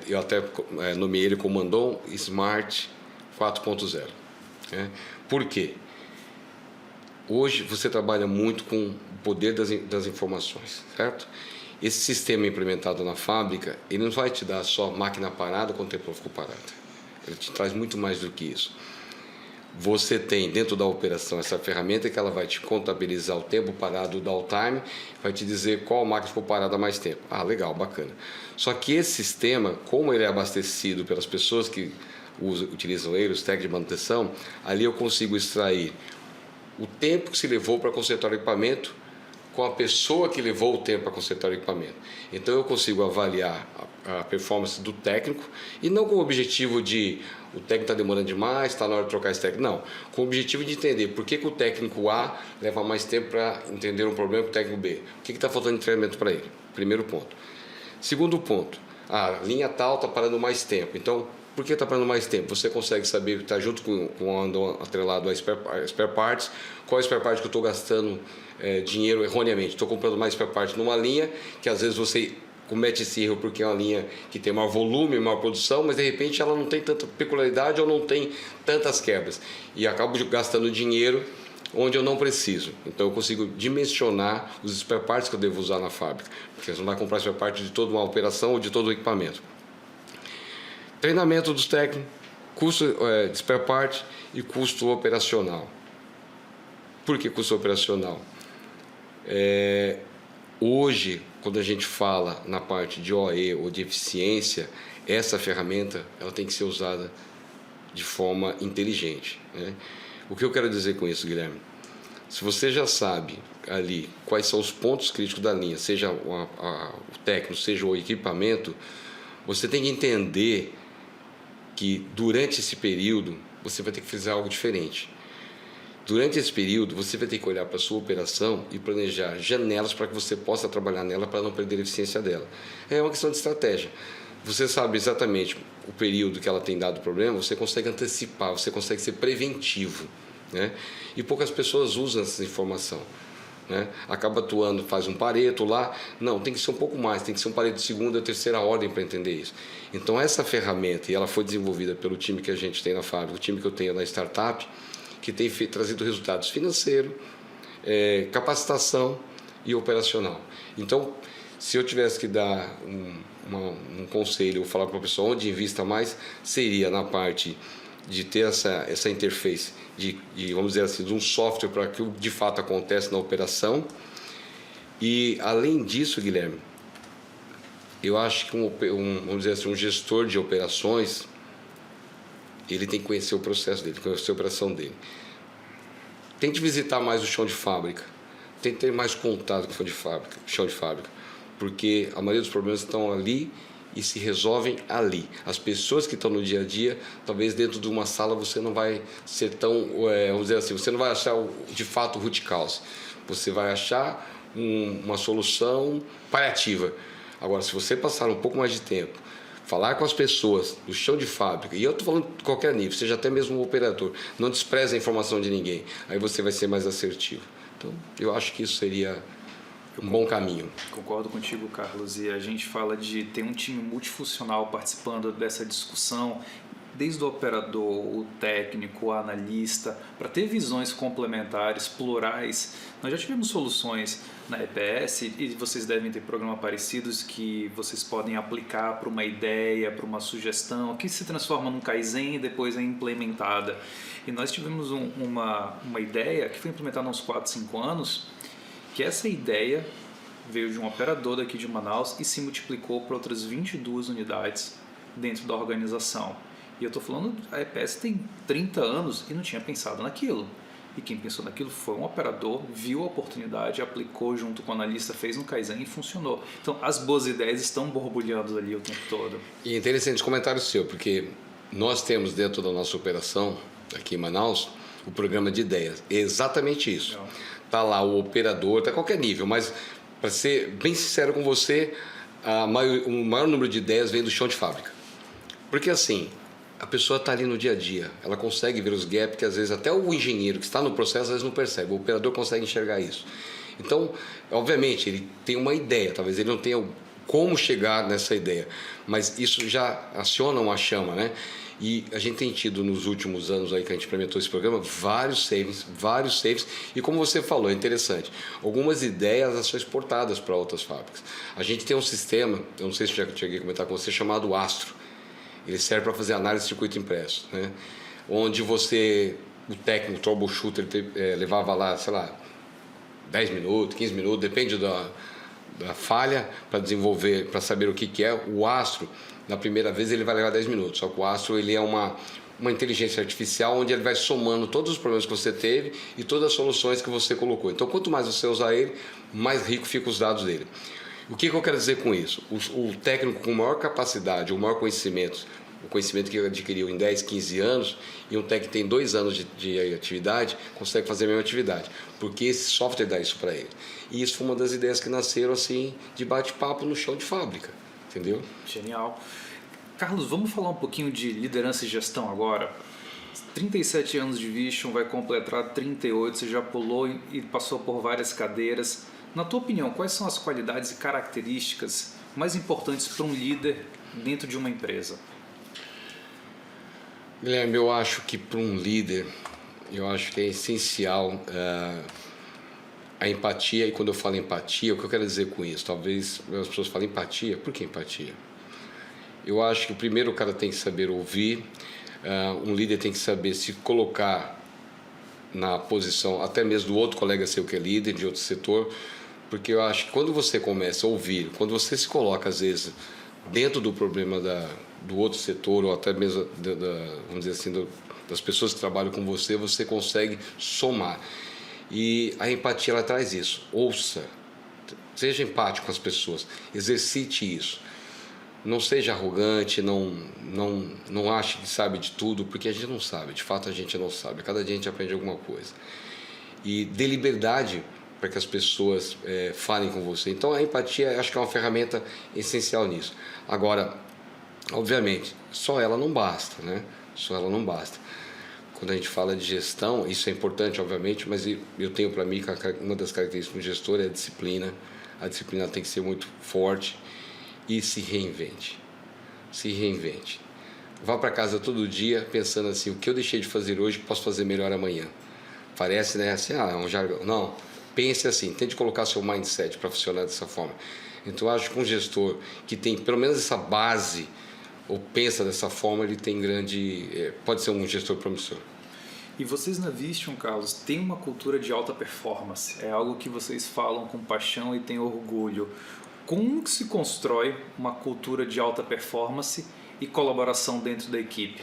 eu até nomeei ele como Andon Smart 4.0. Por quê? Hoje você trabalha muito com o poder das informações, certo? Esse sistema implementado na fábrica, ele não vai te dar só máquina parada quando o tempo ficou parado. Ele te traz muito mais do que isso. Você tem dentro da operação essa ferramenta que ela vai te contabilizar o tempo parado, o downtime, vai te dizer qual máquina ficou parada há mais tempo. Ah, legal, bacana. Só que esse sistema, como ele é abastecido pelas pessoas que utilizam ele, os técnicos de manutenção, ali eu consigo extrair o tempo que se levou para consertar o equipamento com a pessoa que levou o tempo para consertar o equipamento. Então eu consigo avaliar a performance do técnico, e não com o objetivo de o técnico está demorando demais, está na hora de trocar esse técnico. Não, com o objetivo de entender por que o técnico A leva mais tempo para entender um problema que o técnico B. O que está faltando de treinamento para ele? Primeiro ponto. Segundo ponto, a linha tal está parando mais tempo. Então, por que está parando mais tempo? Você consegue saber, está junto com ando atrelado a spare parts, qual é a spare part que eu estou gastando dinheiro erroneamente. Estou comprando mais spare part numa linha que às vezes você comete esse erro porque é uma linha que tem maior volume, maior produção, mas de repente ela não tem tanta peculiaridade ou não tem tantas quebras. E acabo gastando dinheiro onde eu não preciso. Então eu consigo dimensionar os spare parts que eu devo usar na fábrica. Porque você não vai comprar spare part de toda uma operação ou de todo o equipamento. Treinamento dos técnicos, custo de spare part e custo operacional. Por que custo operacional? Hoje, quando a gente fala na parte de OE ou de eficiência, essa ferramenta ela tem que ser usada de forma inteligente, né? O que eu quero dizer com isso, Guilherme? Se você já sabe ali quais são os pontos críticos da linha, seja o técnico, seja o equipamento, você tem que entender que durante esse período você vai ter que fazer algo diferente. Durante esse período, você vai ter que olhar para a sua operação e planejar janelas para que você possa trabalhar nela para não perder a eficiência dela. É uma questão de estratégia. Você sabe exatamente o período que ela tem dado problema, você consegue antecipar, você consegue ser preventivo, né? E poucas pessoas usam essa informação, né? Acaba atuando, faz um Pareto lá. Não, tem que ser um pouco mais, tem que ser um Pareto de segunda ou terceira ordem para entender isso. Então essa ferramenta, e ela foi desenvolvida pelo time que a gente tem na fábrica, o time que eu tenho na startup, que tem trazido resultados financeiros, capacitação e operacional. Então, se eu tivesse que dar um conselho ou falar para a pessoa onde invista mais, seria na parte de ter essa interface, de, vamos dizer assim, de um software para que de fato acontece na operação. E, além disso, Guilherme, eu acho que vamos dizer assim, um gestor de operações, ele tem que conhecer o processo dele, conhecer a operação dele. Tente visitar mais o chão de fábrica, tente ter mais contato com o chão de fábrica, porque a maioria dos problemas estão ali e se resolvem ali. As pessoas que estão no dia a dia, talvez dentro de uma sala você não vai ser tão, vamos dizer assim, você não vai achar de fato o root cause. Você vai achar uma solução paliativa. Agora, se você passar um pouco mais de tempo, falar com as pessoas do chão de fábrica, e eu estou falando de qualquer nível, seja até mesmo um operador, não despreze a informação de ninguém, aí você vai ser mais assertivo. Então, eu acho que isso seria um bom caminho. Concordo contigo, Carlos, e a gente fala de ter um time multifuncional participando dessa discussão, desde o operador, o técnico, o analista, para ter visões complementares, plurais. Nós já tivemos soluções na EPS e vocês devem ter programas parecidos que vocês podem aplicar para uma ideia, para uma sugestão, que se transforma num Kaizen e depois é implementada. E nós tivemos uma ideia que foi implementada há uns 4, 5 anos, que essa ideia veio de um operador daqui de Manaus e se multiplicou para outras 22 unidades dentro da organização. E eu estou falando, a EPS tem 30 anos e não tinha pensado naquilo. E quem pensou naquilo foi um operador, viu a oportunidade, aplicou junto com o analista, fez um Kaizen e funcionou. Então, as boas ideias estão borbulhando ali o tempo todo. E é interessante o comentário seu, porque nós temos dentro da nossa operação, aqui em Manaus, o programa de ideias. É exatamente isso. Está lá o operador, está a qualquer nível, mas, para ser bem sincero com você, o maior número de ideias vem do chão de fábrica. Porque assim, a pessoa está ali no dia a dia, ela consegue ver os gaps que às vezes até o engenheiro que está no processo às vezes não percebe, o operador consegue enxergar isso. Então, obviamente, ele tem uma ideia, talvez ele não tenha como chegar nessa ideia, mas isso já aciona uma chama, né? E a gente tem tido nos últimos anos aí que a gente implementou esse programa vários saves, e como você falou, é interessante, algumas ideias são exportadas para outras fábricas. A gente tem um sistema, eu não sei se eu já cheguei a comentar com você, chamado Astro. Ele serve para fazer análise de circuito impresso, né? Onde o técnico, o troubleshooter, levava lá, sei lá, 10 minutos, 15 minutos, depende da falha para desenvolver, para saber o que é. O Astro, na primeira vez, ele vai levar 10 minutos, só que o Astro ele é uma inteligência artificial onde ele vai somando todos os problemas que você teve e todas as soluções que você colocou. Então, quanto mais você usar ele, mais rico ficam os dados dele. O que eu quero dizer com isso? O técnico com maior capacidade, o maior conhecimento, o conhecimento que ele adquiriu em 10, 15 anos, e um técnico que tem 2 anos de atividade, consegue fazer a mesma atividade, porque esse software dá isso para ele. E isso foi uma das ideias que nasceram assim, de bate-papo no chão de fábrica, entendeu? Genial. Carlos, vamos falar um pouquinho de liderança e gestão agora? 37 anos de Vision, vai completar 38, você já pulou e passou por várias cadeiras. Na tua opinião, quais são as qualidades e características mais importantes para um líder dentro de uma empresa? Guilherme, eu acho que para um líder, eu acho que é essencial a empatia. E quando eu falo empatia, o que eu quero dizer com isso? Talvez as pessoas falem empatia. Por que empatia? Eu acho que primeiro o cara tem que saber ouvir, um líder tem que saber se colocar na posição até mesmo do outro colega seu que é líder de outro setor, porque eu acho que quando você começa a ouvir, quando você se coloca às vezes dentro do problema do outro setor ou até mesmo vamos dizer assim, das pessoas que trabalham com você, você consegue somar. E a empatia ela traz isso. Ouça, seja empático com as pessoas, exercite isso. Não seja arrogante, não ache que sabe de tudo, porque a gente não sabe, de fato a gente não sabe. Cada dia a gente aprende alguma coisa. E dê liberdade para que as pessoas falem com você. Então a empatia acho que é uma ferramenta essencial nisso. Agora, obviamente, só ela não basta, né? Só ela não basta. Quando a gente fala de gestão, isso é importante, obviamente, mas eu tenho para mim que uma das características do gestor é a disciplina. A disciplina tem que ser muito forte. E se reinvente. Se reinvente. Vá para casa todo dia pensando assim, o que eu deixei de fazer hoje posso fazer melhor amanhã. Parece, né, assim, é um jargão. Não, pense assim, tente colocar seu mindset para funcionar dessa forma. Então eu acho que um gestor que tem pelo menos essa base ou pensa dessa forma, ele tem pode ser um gestor promissor. E vocês na Vision, Carlos, têm uma cultura de alta performance. É algo que vocês falam com paixão e têm orgulho. Como que se constrói uma cultura de alta performance e colaboração dentro da equipe?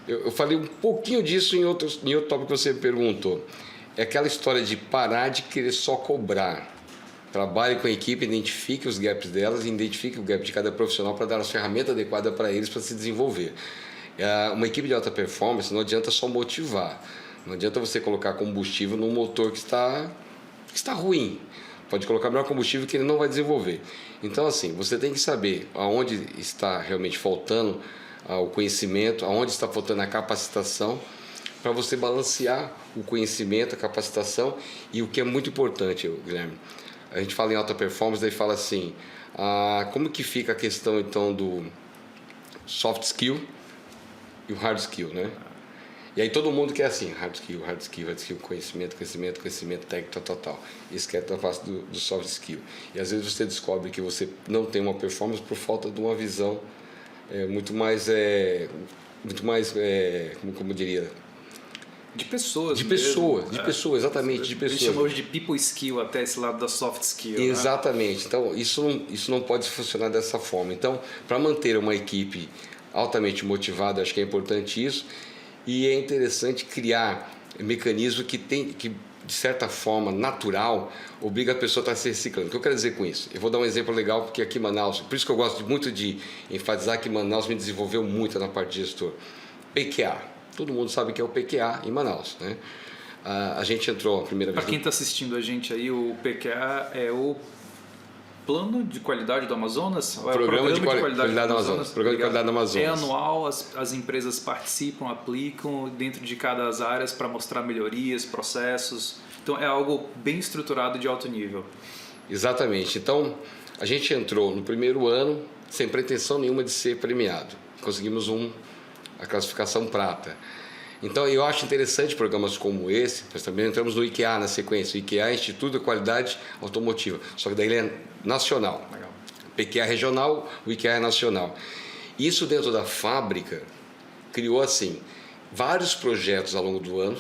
Eu falei um pouquinho disso em outro tópico que você me perguntou. É aquela história de parar de querer só cobrar. Trabalhe com a equipe, identifique os gaps delas, identifique o gap de cada profissional para dar as ferramentas adequadas para eles para se desenvolver. Uma equipe de alta performance não adianta só motivar. Não adianta você colocar combustível num motor que está ruim. Pode colocar melhor combustível que ele não vai desenvolver. Então, assim, você tem que saber aonde está realmente faltando o conhecimento, aonde está faltando a capacitação, para você balancear o conhecimento, a capacitação. E o que é muito importante, Guilherme, a gente fala em alta performance, daí fala assim, como que fica a questão então do soft skill e o hard skill, né? E aí todo mundo quer assim, hard skill, conhecimento, técnico, tal. Esquece da parte do soft skill. E às vezes você descobre que você não tem uma performance por falta de uma visão muito mais, como diria... De pessoas. De pessoas, exatamente, de pessoas. A gente chamou de people skill até esse lado da soft skill. Exatamente. Né? Então isso não pode funcionar dessa forma. Então, para manter uma equipe altamente motivada, acho que é importante isso. E é interessante criar mecanismo que de certa forma, natural, obriga a pessoa a estar se reciclando. O que eu quero dizer com isso? Eu vou dar um exemplo legal, porque aqui em Manaus, por isso que eu gosto muito de enfatizar que Manaus me desenvolveu muito na parte de gestor. PQA. Todo mundo sabe que é o PQA em Manaus, né? A gente entrou a primeira vez... Para quem está assistindo a gente aí, o PQA é o Plano de Qualidade do Amazonas? Programa de Qualidade do Amazonas. Programa de Qualidade do Amazonas. É anual, as empresas participam, aplicam dentro de cada das áreas para mostrar melhorias, processos. Então é algo bem estruturado de alto nível. Exatamente. Então a gente entrou no primeiro ano sem pretensão nenhuma de ser premiado. Conseguimos a classificação prata. Então eu acho interessante programas como esse. Nós também entramos no IQA na sequência. O IQA é Instituto de Qualidade Automotiva, só que daí ele é nacional. Legal. PQA é regional, o IQA é nacional. Isso dentro da fábrica criou assim vários projetos ao longo do ano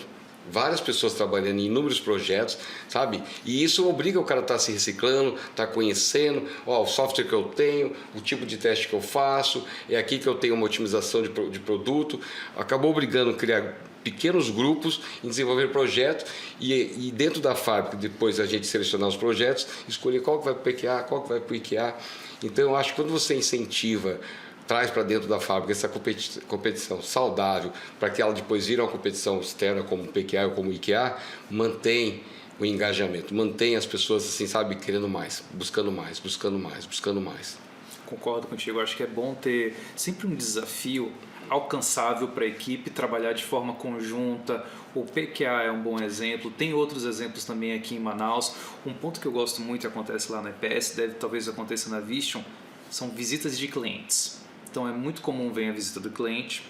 várias pessoas trabalhando em inúmeros projetos, sabe? E isso obriga o cara a estar se reciclando, estar conhecendo, ó, o software que eu tenho, o tipo de teste que eu faço, é aqui que eu tenho uma otimização de produto. Acabou obrigando a criar pequenos grupos em desenvolver projetos e dentro da fábrica, depois a gente selecionar os projetos, escolher qual que vai para o PQA, qual que vai para o IQA. Então, eu acho que quando você incentiva, traz para dentro da fábrica essa competição saudável, para que ela depois vire uma competição externa como o PQA ou como o IQA, mantém o engajamento, mantém as pessoas assim, sabe, querendo mais, buscando mais, buscando mais, buscando mais. Concordo contigo, acho que é bom ter sempre um desafio alcançável para a equipe, trabalhar de forma conjunta. O PQA é um bom exemplo, tem outros exemplos também aqui em Manaus. Um ponto que eu gosto muito, acontece lá na EPS, talvez aconteça na Vision, são visitas de clientes. Então é muito comum ver a visita do cliente,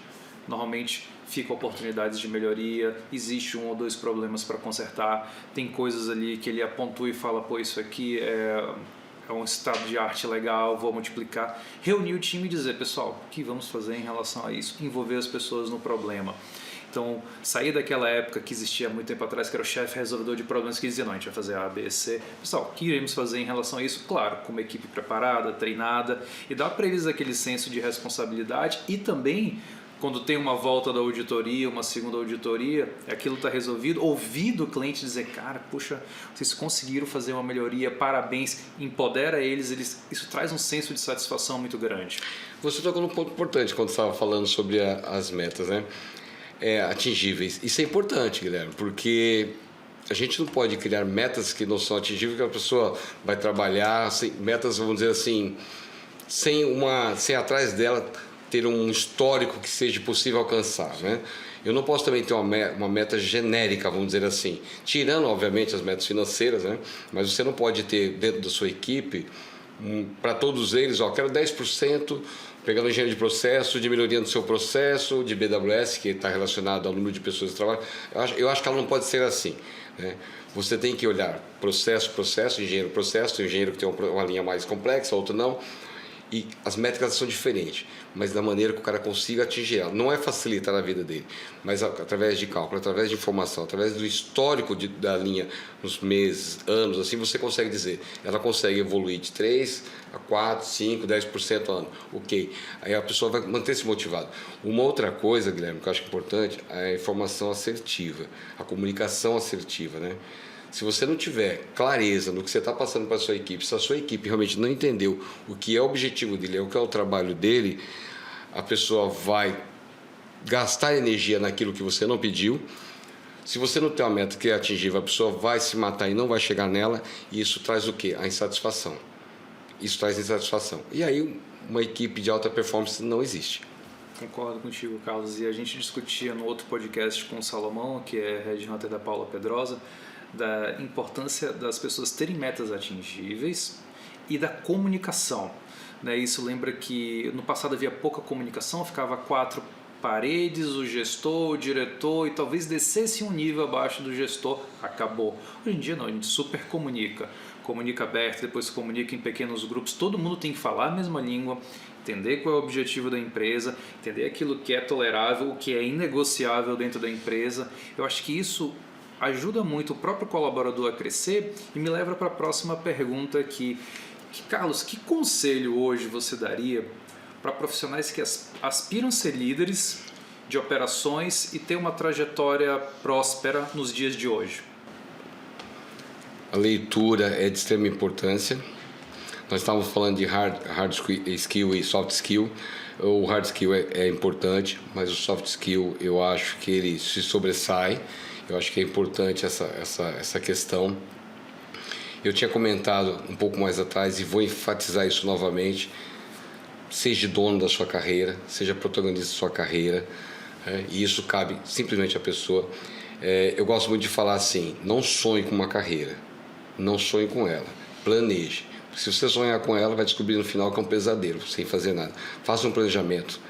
normalmente ficam oportunidades de melhoria, existe 1 ou 2 problemas para consertar, tem coisas ali que ele apontou e fala, pô, isso aqui é um estado de arte legal, vou multiplicar. Reunir o time e dizer, pessoal, o que vamos fazer em relação a isso? Envolver as pessoas no problema. Então, sair daquela época que existia há muito tempo atrás, que era o chefe resolvedor de problemas, que dizia, não, a gente vai fazer A, B, C. Pessoal, o que iremos fazer em relação a isso? Claro, com uma equipe preparada, treinada, e dá para eles aquele senso de responsabilidade e também, quando tem uma volta da auditoria, uma segunda auditoria, aquilo está resolvido, ouvir do cliente dizer, cara, puxa, vocês conseguiram fazer uma melhoria, parabéns, empodera eles, isso traz um senso de satisfação muito grande. Você tocou num ponto importante quando estava falando sobre as metas, né? Atingíveis. Isso é importante, Guilherme, porque a gente não pode criar metas que não são atingíveis, que a pessoa vai trabalhar, metas, vamos dizer assim, sem atrás dela ter um histórico que seja possível alcançar, né? Eu não posso também ter uma meta genérica, vamos dizer assim, tirando, obviamente, as metas financeiras, né? Mas você não pode ter dentro da sua equipe, para todos eles, ó, quero 10%, pegando engenharia de processo, de melhoria no seu processo, de BWS, que está relacionado ao número de pessoas que trabalham. Eu acho que ela não pode ser assim, né? Você tem que olhar processo, engenheiro, processo, tem engenheiro que tem uma linha mais complexa, outro não. E as métricas são diferentes, mas da maneira que o cara consiga atingir ela. Não é facilitar a vida dele, mas através de cálculo, através de informação, através do histórico da linha, nos meses, anos, assim você consegue dizer. Ela consegue evoluir de 3 a 4, 5, 10% ao ano. Ok. Aí a pessoa vai manter-se motivada. Uma outra coisa, Guilherme, que eu acho importante, é a informação assertiva, a comunicação assertiva, né? Se você não tiver clareza no que você está passando para a sua equipe, se a sua equipe realmente não entendeu o que é o objetivo dele, o que é o trabalho dele, a pessoa vai gastar energia naquilo que você não pediu. Se você não tem uma meta que é atingível, a pessoa vai se matar e não vai chegar nela, e isso traz o quê? A insatisfação. Isso traz insatisfação. E aí uma equipe de alta performance não existe. Concordo contigo, Carlos. E a gente discutia no outro podcast com o Salomão, que é Red Hunter da Paula Pedrosa, da importância das pessoas terem metas atingíveis e da comunicação, né? Isso lembra que no passado havia pouca comunicação, ficava 4 paredes, o gestor, o diretor, e talvez descesse um nível abaixo do gestor, acabou. Hoje em dia não, a gente super comunica aberto, depois se comunica em pequenos grupos, todo mundo tem que falar a mesma língua, entender qual é o objetivo da empresa, entender aquilo que é tolerável, o que é inegociável dentro da empresa. Eu acho que isso ajuda muito o próprio colaborador a crescer e me leva para a próxima pergunta aqui. Carlos, que conselho hoje você daria para profissionais que aspiram a ser líderes de operações e ter uma trajetória próspera nos dias de hoje? A leitura é de extrema importância. Nós estávamos falando de hard skill e soft skill. O hard skill é importante, mas o soft skill eu acho que ele se sobressai. Eu acho que é importante essa questão. Eu tinha comentado um pouco mais atrás e vou enfatizar isso novamente. Seja dono da sua carreira, seja protagonista da sua carreira, e isso cabe simplesmente à pessoa. Eu gosto muito de falar assim, não sonhe com uma carreira, não sonhe com ela, planeje. Se você sonhar com ela, vai descobrir no final que é um pesadelo, sem fazer nada. Faça um planejamento,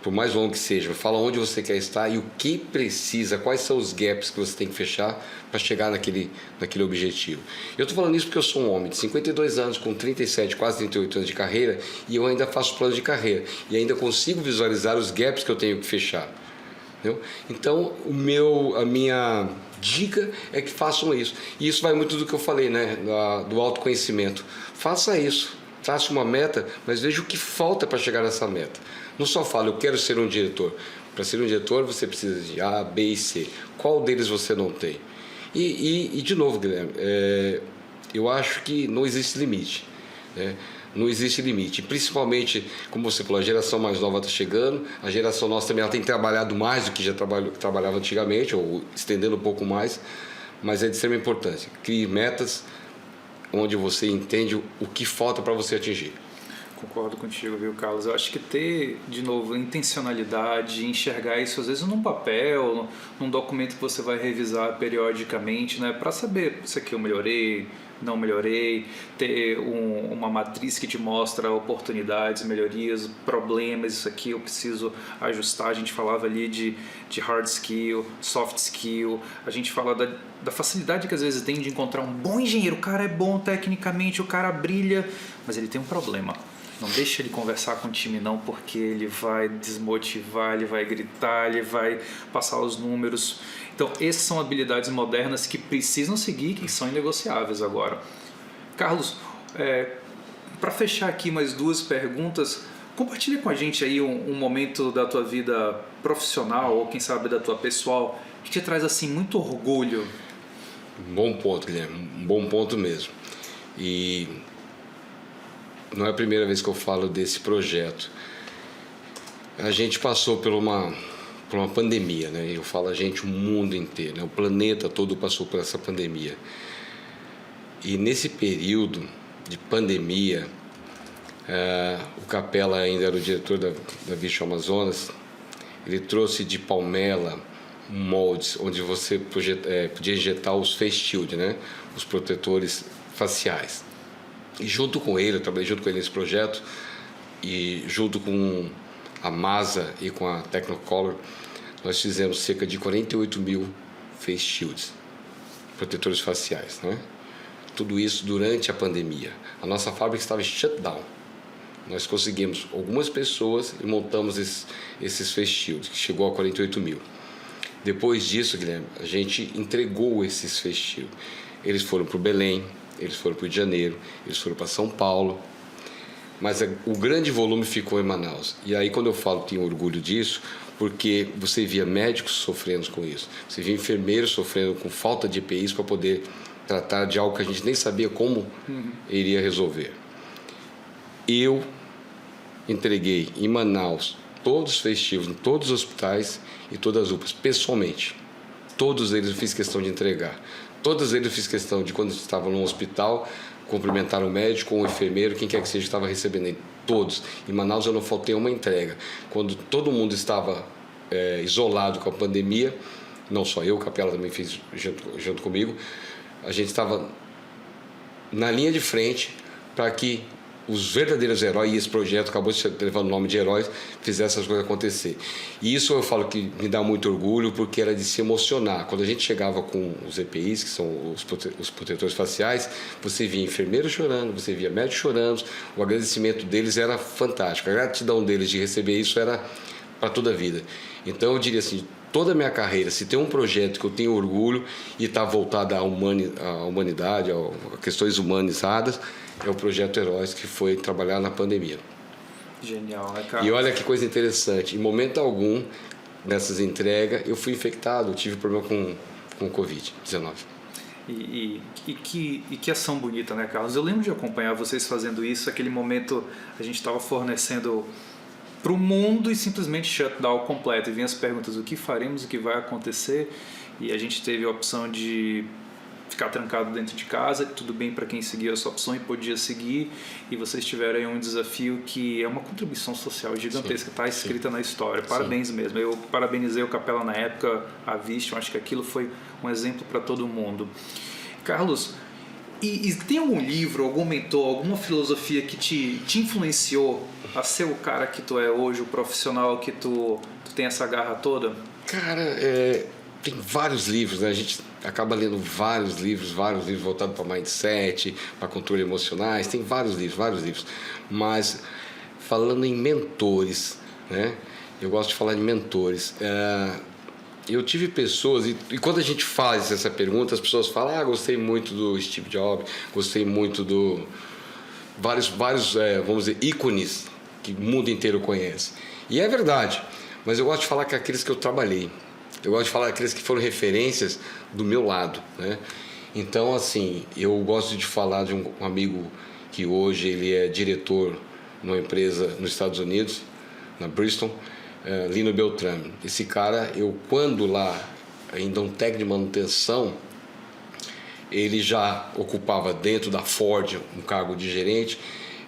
por mais longo que seja, fala onde você quer estar e o que precisa, quais são os gaps que você tem que fechar para chegar naquele objetivo. Eu estou falando isso porque eu sou um homem de 52 anos, com 37, quase 38 anos de carreira, e eu ainda faço plano de carreira, e ainda consigo visualizar os gaps que eu tenho que fechar. Entendeu? Então, a minha dica é que façam isso. E isso vai muito do que eu falei, né? Do autoconhecimento. Faça isso. Trace uma meta, mas veja o que falta para chegar nessa meta. Não só fale, eu quero ser um diretor. Para ser um diretor, você precisa de A, B e C. Qual deles você não tem? E de novo, Guilherme, eu acho que não existe limite, né? Não existe limite, principalmente, como você falou, a geração mais nova está chegando, a geração nossa também ela tem trabalhado mais do que já trabalhava antigamente, ou estendendo um pouco mais, mas é de extrema importância. Crie metas onde você entende o que falta para você atingir. Concordo contigo, viu, Carlos? Eu acho que ter, de novo, intencionalidade, enxergar isso às vezes num papel, num documento que você vai revisar periodicamente, né, para saber se aqui eu melhorei, não melhorei, ter uma matriz que te mostra oportunidades, melhorias, problemas, isso aqui eu preciso ajustar. A gente falava ali de hard skill, soft skill, a gente fala da facilidade que às vezes tem de encontrar um bom engenheiro. O cara é bom tecnicamente, o cara brilha, mas ele tem um problema. Não deixa ele conversar com o time não, porque ele vai desmotivar, ele vai gritar, ele vai passar os números. Então, essas são habilidades modernas que precisam seguir, que são inegociáveis agora. Carlos, para fechar aqui mais duas perguntas, compartilha com a gente aí um momento da tua vida profissional ou quem sabe da tua pessoal que te traz assim muito orgulho. Bom ponto, Guilherme, um bom ponto mesmo. E não é a primeira vez que eu falo desse projeto. A gente passou por uma pandemia, né? Eu falo a gente, o mundo inteiro, né? O planeta todo passou por essa pandemia. E nesse período de pandemia, o Capela ainda era o diretor da Vicho Amazonas. Ele trouxe de Palmela moldes onde você podia injetar os face shield, né? Os protetores faciais. E junto com ele, eu trabalhei junto com ele nesse projeto, e junto com a Masa e com a Technicolor, nós fizemos cerca de 48 mil face shields, protetores faciais, né? Tudo isso durante a pandemia. A nossa fábrica estava em shutdown. Nós conseguimos algumas pessoas e montamos esses face shields, que chegou a 48 mil. Depois disso, Guilherme, a gente entregou esses face shields. Eles foram para o Belém, eles foram para o Rio de Janeiro, eles foram para São Paulo, mas o grande volume ficou em Manaus. E aí, quando eu falo, tenho orgulho disso, porque você via médicos sofrendo com isso, você via enfermeiros sofrendo com falta de EPIs para poder tratar de algo que a gente nem sabia como iria resolver. Eu entreguei em Manaus todos os festivos, em todos os hospitais e todas as UPAs, pessoalmente. Todos eles eu fiz questão de entregar. Todos eles eu fiz questão de, quando estavam no hospital, cumprimentar o médico ou o enfermeiro, quem quer que seja, estava recebendo ele. Todos. Em Manaus eu não faltei uma entrega. Quando todo mundo estava isolado com a pandemia, não só eu, o Capela também fez junto comigo, a gente estava na linha de frente para que os verdadeiros heróis, e esse projeto acabou levando o nome de heróis, fizessem essas coisas acontecer. E isso eu falo que me dá muito orgulho, porque era de se emocionar. Quando a gente chegava com os EPIs, que são os protetores faciais, você via enfermeiros chorando, você via médicos chorando, o agradecimento deles era fantástico. A gratidão deles de receber isso era para toda a vida. Então eu diria assim, toda a minha carreira, se tem um projeto que eu tenho orgulho e está voltado à humanidade, a questões humanizadas, é o Projeto Heróis, que foi trabalhar na pandemia. Genial, né, cara? E olha que coisa interessante, em momento algum nessas entregas eu fui infectado, eu tive problema com Covid-19. E que ação bonita, né, Carlos? Eu lembro de acompanhar vocês fazendo isso, aquele momento a gente estava fornecendo para o mundo e simplesmente shutdown completo. E vinha as perguntas, o que faremos, o que vai acontecer? E a gente teve a opção de ficar trancado dentro de casa, tudo bem para quem seguia essa opção e podia seguir, e vocês tiveram aí um desafio que é uma contribuição social gigantesca, está escrita na história. Parabéns mesmo. Eu parabenizei o Capela na época, a Vision, acho que aquilo foi um exemplo para todo mundo. Carlos, e tem algum livro, algum mentor, alguma filosofia que te influenciou a ser o cara que tu é hoje, o profissional que tu tem essa garra toda? Cara, tem vários livros, né? A gente acaba lendo vários livros voltados para mindset, para controle emocionais, tem vários livros. Mas falando em mentores, né? Eu gosto de falar de mentores. Eu tive pessoas, e quando a gente faz essa pergunta, as pessoas falam, gostei muito do Steve Jobs, gostei muito do... Vários vamos dizer, ícones que o mundo inteiro conhece. E é verdade, mas eu gosto de falar que aqueles que eu trabalhei. Eu gosto de falar aqueles que foram referências do meu lado, né? Então, assim, eu gosto de falar de um amigo que hoje ele é diretor numa empresa nos Estados Unidos, na Bristol, Lino Beltrame. Esse cara, quando lá, ainda um técnico de manutenção, ele já ocupava dentro da Ford um cargo de gerente,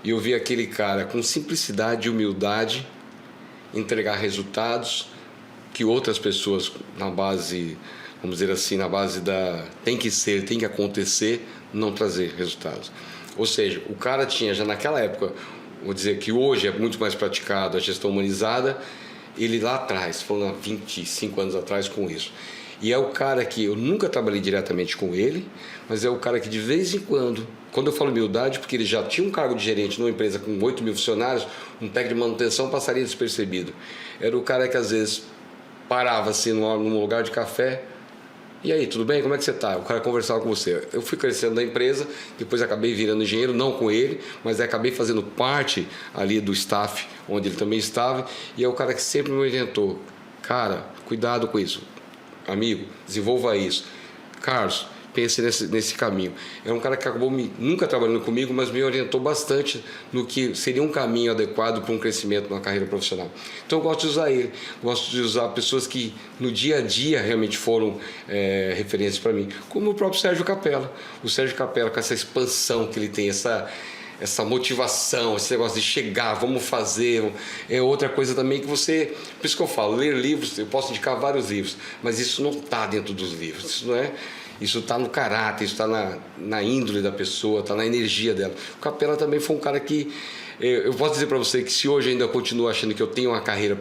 e eu vi aquele cara com simplicidade e humildade entregar resultados que outras pessoas na base, vamos dizer assim, na base da tem que ser, tem que acontecer, não trazer resultados. Ou seja, o cara tinha já naquela época, vou dizer que hoje é muito mais praticado a gestão humanizada, ele lá atrás, falando há 25 anos atrás com isso. E é o cara que eu nunca trabalhei diretamente com ele, mas é o cara que de vez em quando eu falo humildade, porque ele já tinha um cargo de gerente numa empresa com 8 mil funcionários, um técnico de manutenção passaria despercebido. Era o cara que às vezes parava assim num lugar de café, e aí, tudo bem? Como é que você está? O cara conversava com você. Eu fui crescendo na empresa, depois acabei virando engenheiro, não com ele, mas acabei fazendo parte ali do staff, onde ele também estava, e é o cara que sempre me orientou. Cara, cuidado com isso. Amigo, desenvolva isso. Carlos, pense nesse caminho. É um cara que acabou nunca trabalhando comigo, mas me orientou bastante no que seria um caminho adequado para um crescimento na carreira profissional. Então eu gosto de usar ele, gosto de usar pessoas que no dia a dia realmente foram referências para mim, como o próprio Sérgio Capella. O Sérgio Capella, com essa expansão que ele tem, essa motivação, esse negócio de chegar, vamos fazer, é outra coisa também que você... Por isso que eu falo, ler livros, eu posso indicar vários livros, mas isso não está dentro dos livros, isso não é... Isso está no caráter, isso está na índole da pessoa, está na energia dela. O Capella também foi um cara que... Eu posso dizer para você que se hoje ainda continuo achando que eu tenho uma carreira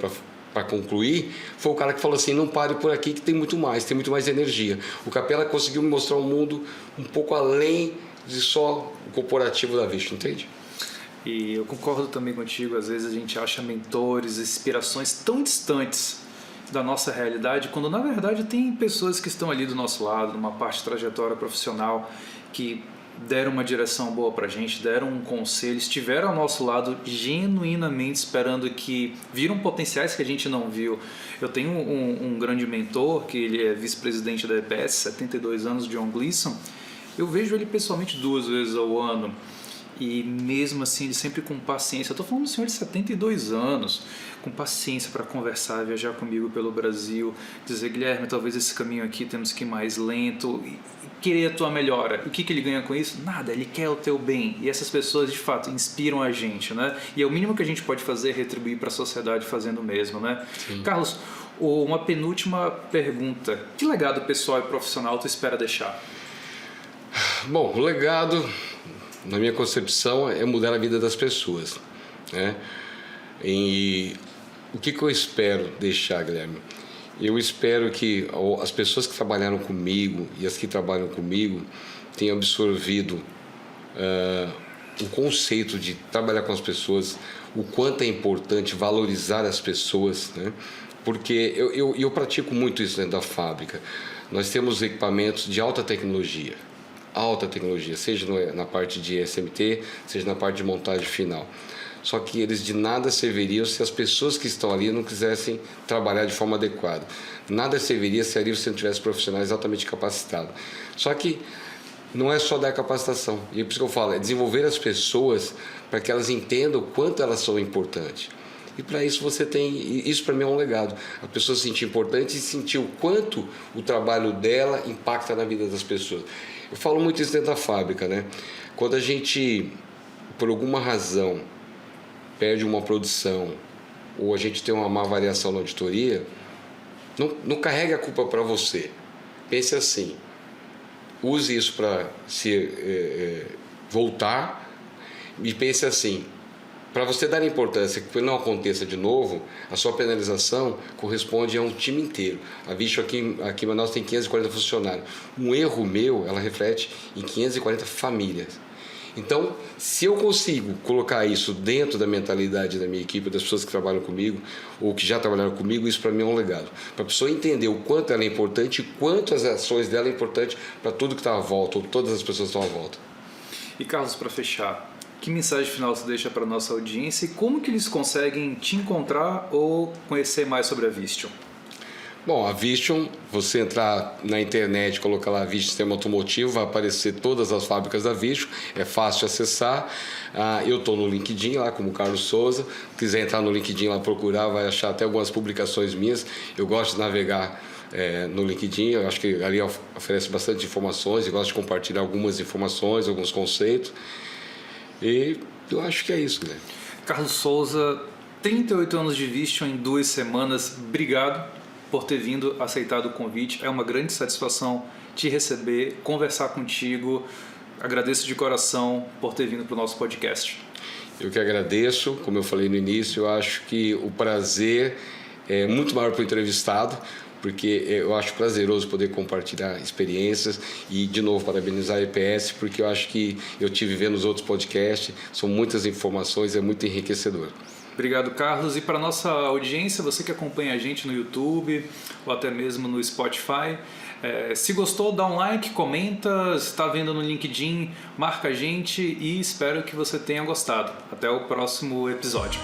para concluir, foi o cara que falou assim, não pare por aqui que tem muito mais energia. O Capella conseguiu me mostrar um mundo um pouco além de só o corporativo da Vista, entende? E eu concordo também contigo, às vezes a gente acha mentores, inspirações tão distantes da nossa realidade, quando na verdade tem pessoas que estão ali do nosso lado, numa parte de trajetória profissional, que deram uma direção boa pra gente, deram um conselho, estiveram ao nosso lado genuinamente esperando que viram potenciais que a gente não viu. Eu tenho um grande mentor, que ele é vice-presidente da EPS, 72 anos, John Gleason. Eu vejo ele pessoalmente 2 vezes ao ano, e mesmo assim ele sempre com paciência. Eu estou falando de um senhor de 72 anos, com paciência para conversar, viajar comigo pelo Brasil, dizer, Guilherme, talvez esse caminho aqui temos que ir mais lento, e querer a tua melhora. O que ele ganha com isso? Nada, ele quer o teu bem. E essas pessoas de fato inspiram a gente, né? E é o mínimo que a gente pode fazer é retribuir para a sociedade fazendo o mesmo, né? Sim. Carlos, uma penúltima pergunta: que legado pessoal e profissional tu espera deixar? Bom, o legado, na minha concepção, é mudar a vida das pessoas, né? E o que eu espero deixar, Guilherme? Eu espero que as pessoas que trabalharam comigo e as que trabalham comigo tenham absorvido o conceito de trabalhar com as pessoas, o quanto é importante valorizar as pessoas, né? Porque eu pratico muito isso dentro da fábrica. Nós temos equipamentos de alta tecnologia, seja na parte de SMT, seja na parte de montagem final. Só que eles de nada serviriam se as pessoas que estão ali não quisessem trabalhar de forma adequada. Nada serviria se ali você não tivesse profissionais altamente capacitados. Só que não é só dar capacitação. E é por isso que eu falo, é desenvolver as pessoas para que elas entendam o quanto elas são importantes. E para isso você tem... Isso para mim é um legado. A pessoa se sentir importante e sentir o quanto o trabalho dela impacta na vida das pessoas. Eu falo muito isso dentro da fábrica, né? Quando a gente, por alguma razão, perde uma produção ou a gente tem uma má variação na auditoria, não carregue a culpa para você. Pense assim, use isso para se voltar e pense assim, para você dar importância que não aconteça de novo, a sua penalização corresponde a um time inteiro. A Visto aqui em Manaus tem 540 funcionários. Um erro meu, ela reflete em 540 famílias. Então, se eu consigo colocar isso dentro da mentalidade da minha equipe, das pessoas que trabalham comigo ou que já trabalharam comigo, isso para mim é um legado. Para a pessoa entender o quanto ela é importante e quanto as ações dela é importante para tudo que está à volta, ou todas as pessoas que estão à volta. E Carlos, para fechar, que mensagem final você deixa para a nossa audiência e como que eles conseguem te encontrar ou conhecer mais sobre a Visteon? Bom, a Visteon, você entrar na internet, colocar lá Visteon Sistema Automotivo, vai aparecer todas as fábricas da Visteon, é fácil de acessar. Eu estou no LinkedIn lá, como Carlos Souza. Se quiser entrar no LinkedIn lá procurar, vai achar até algumas publicações minhas. Eu gosto de navegar no LinkedIn, eu acho que ali oferece bastante informações, eu gosto de compartilhar algumas informações, alguns conceitos. E eu acho que é isso, Guilherme. Carlos Souza, 38 anos de Visteon em 2 semanas. Obrigado por ter vindo, aceitado o convite. É uma grande satisfação te receber, conversar contigo. Agradeço de coração por ter vindo para o nosso podcast. Eu que agradeço. Como eu falei no início, eu acho que o prazer é muito maior para o entrevistado, porque eu acho prazeroso poder compartilhar experiências e, de novo, parabenizar a EPS, porque eu acho que eu tive vendo os outros podcasts, são muitas informações, é muito enriquecedor. Obrigado, Carlos. E para a nossa audiência, você que acompanha a gente no YouTube ou até mesmo no Spotify, se gostou, dá um like, comenta, se está vendo no LinkedIn, marca a gente e espero que você tenha gostado. Até o próximo episódio.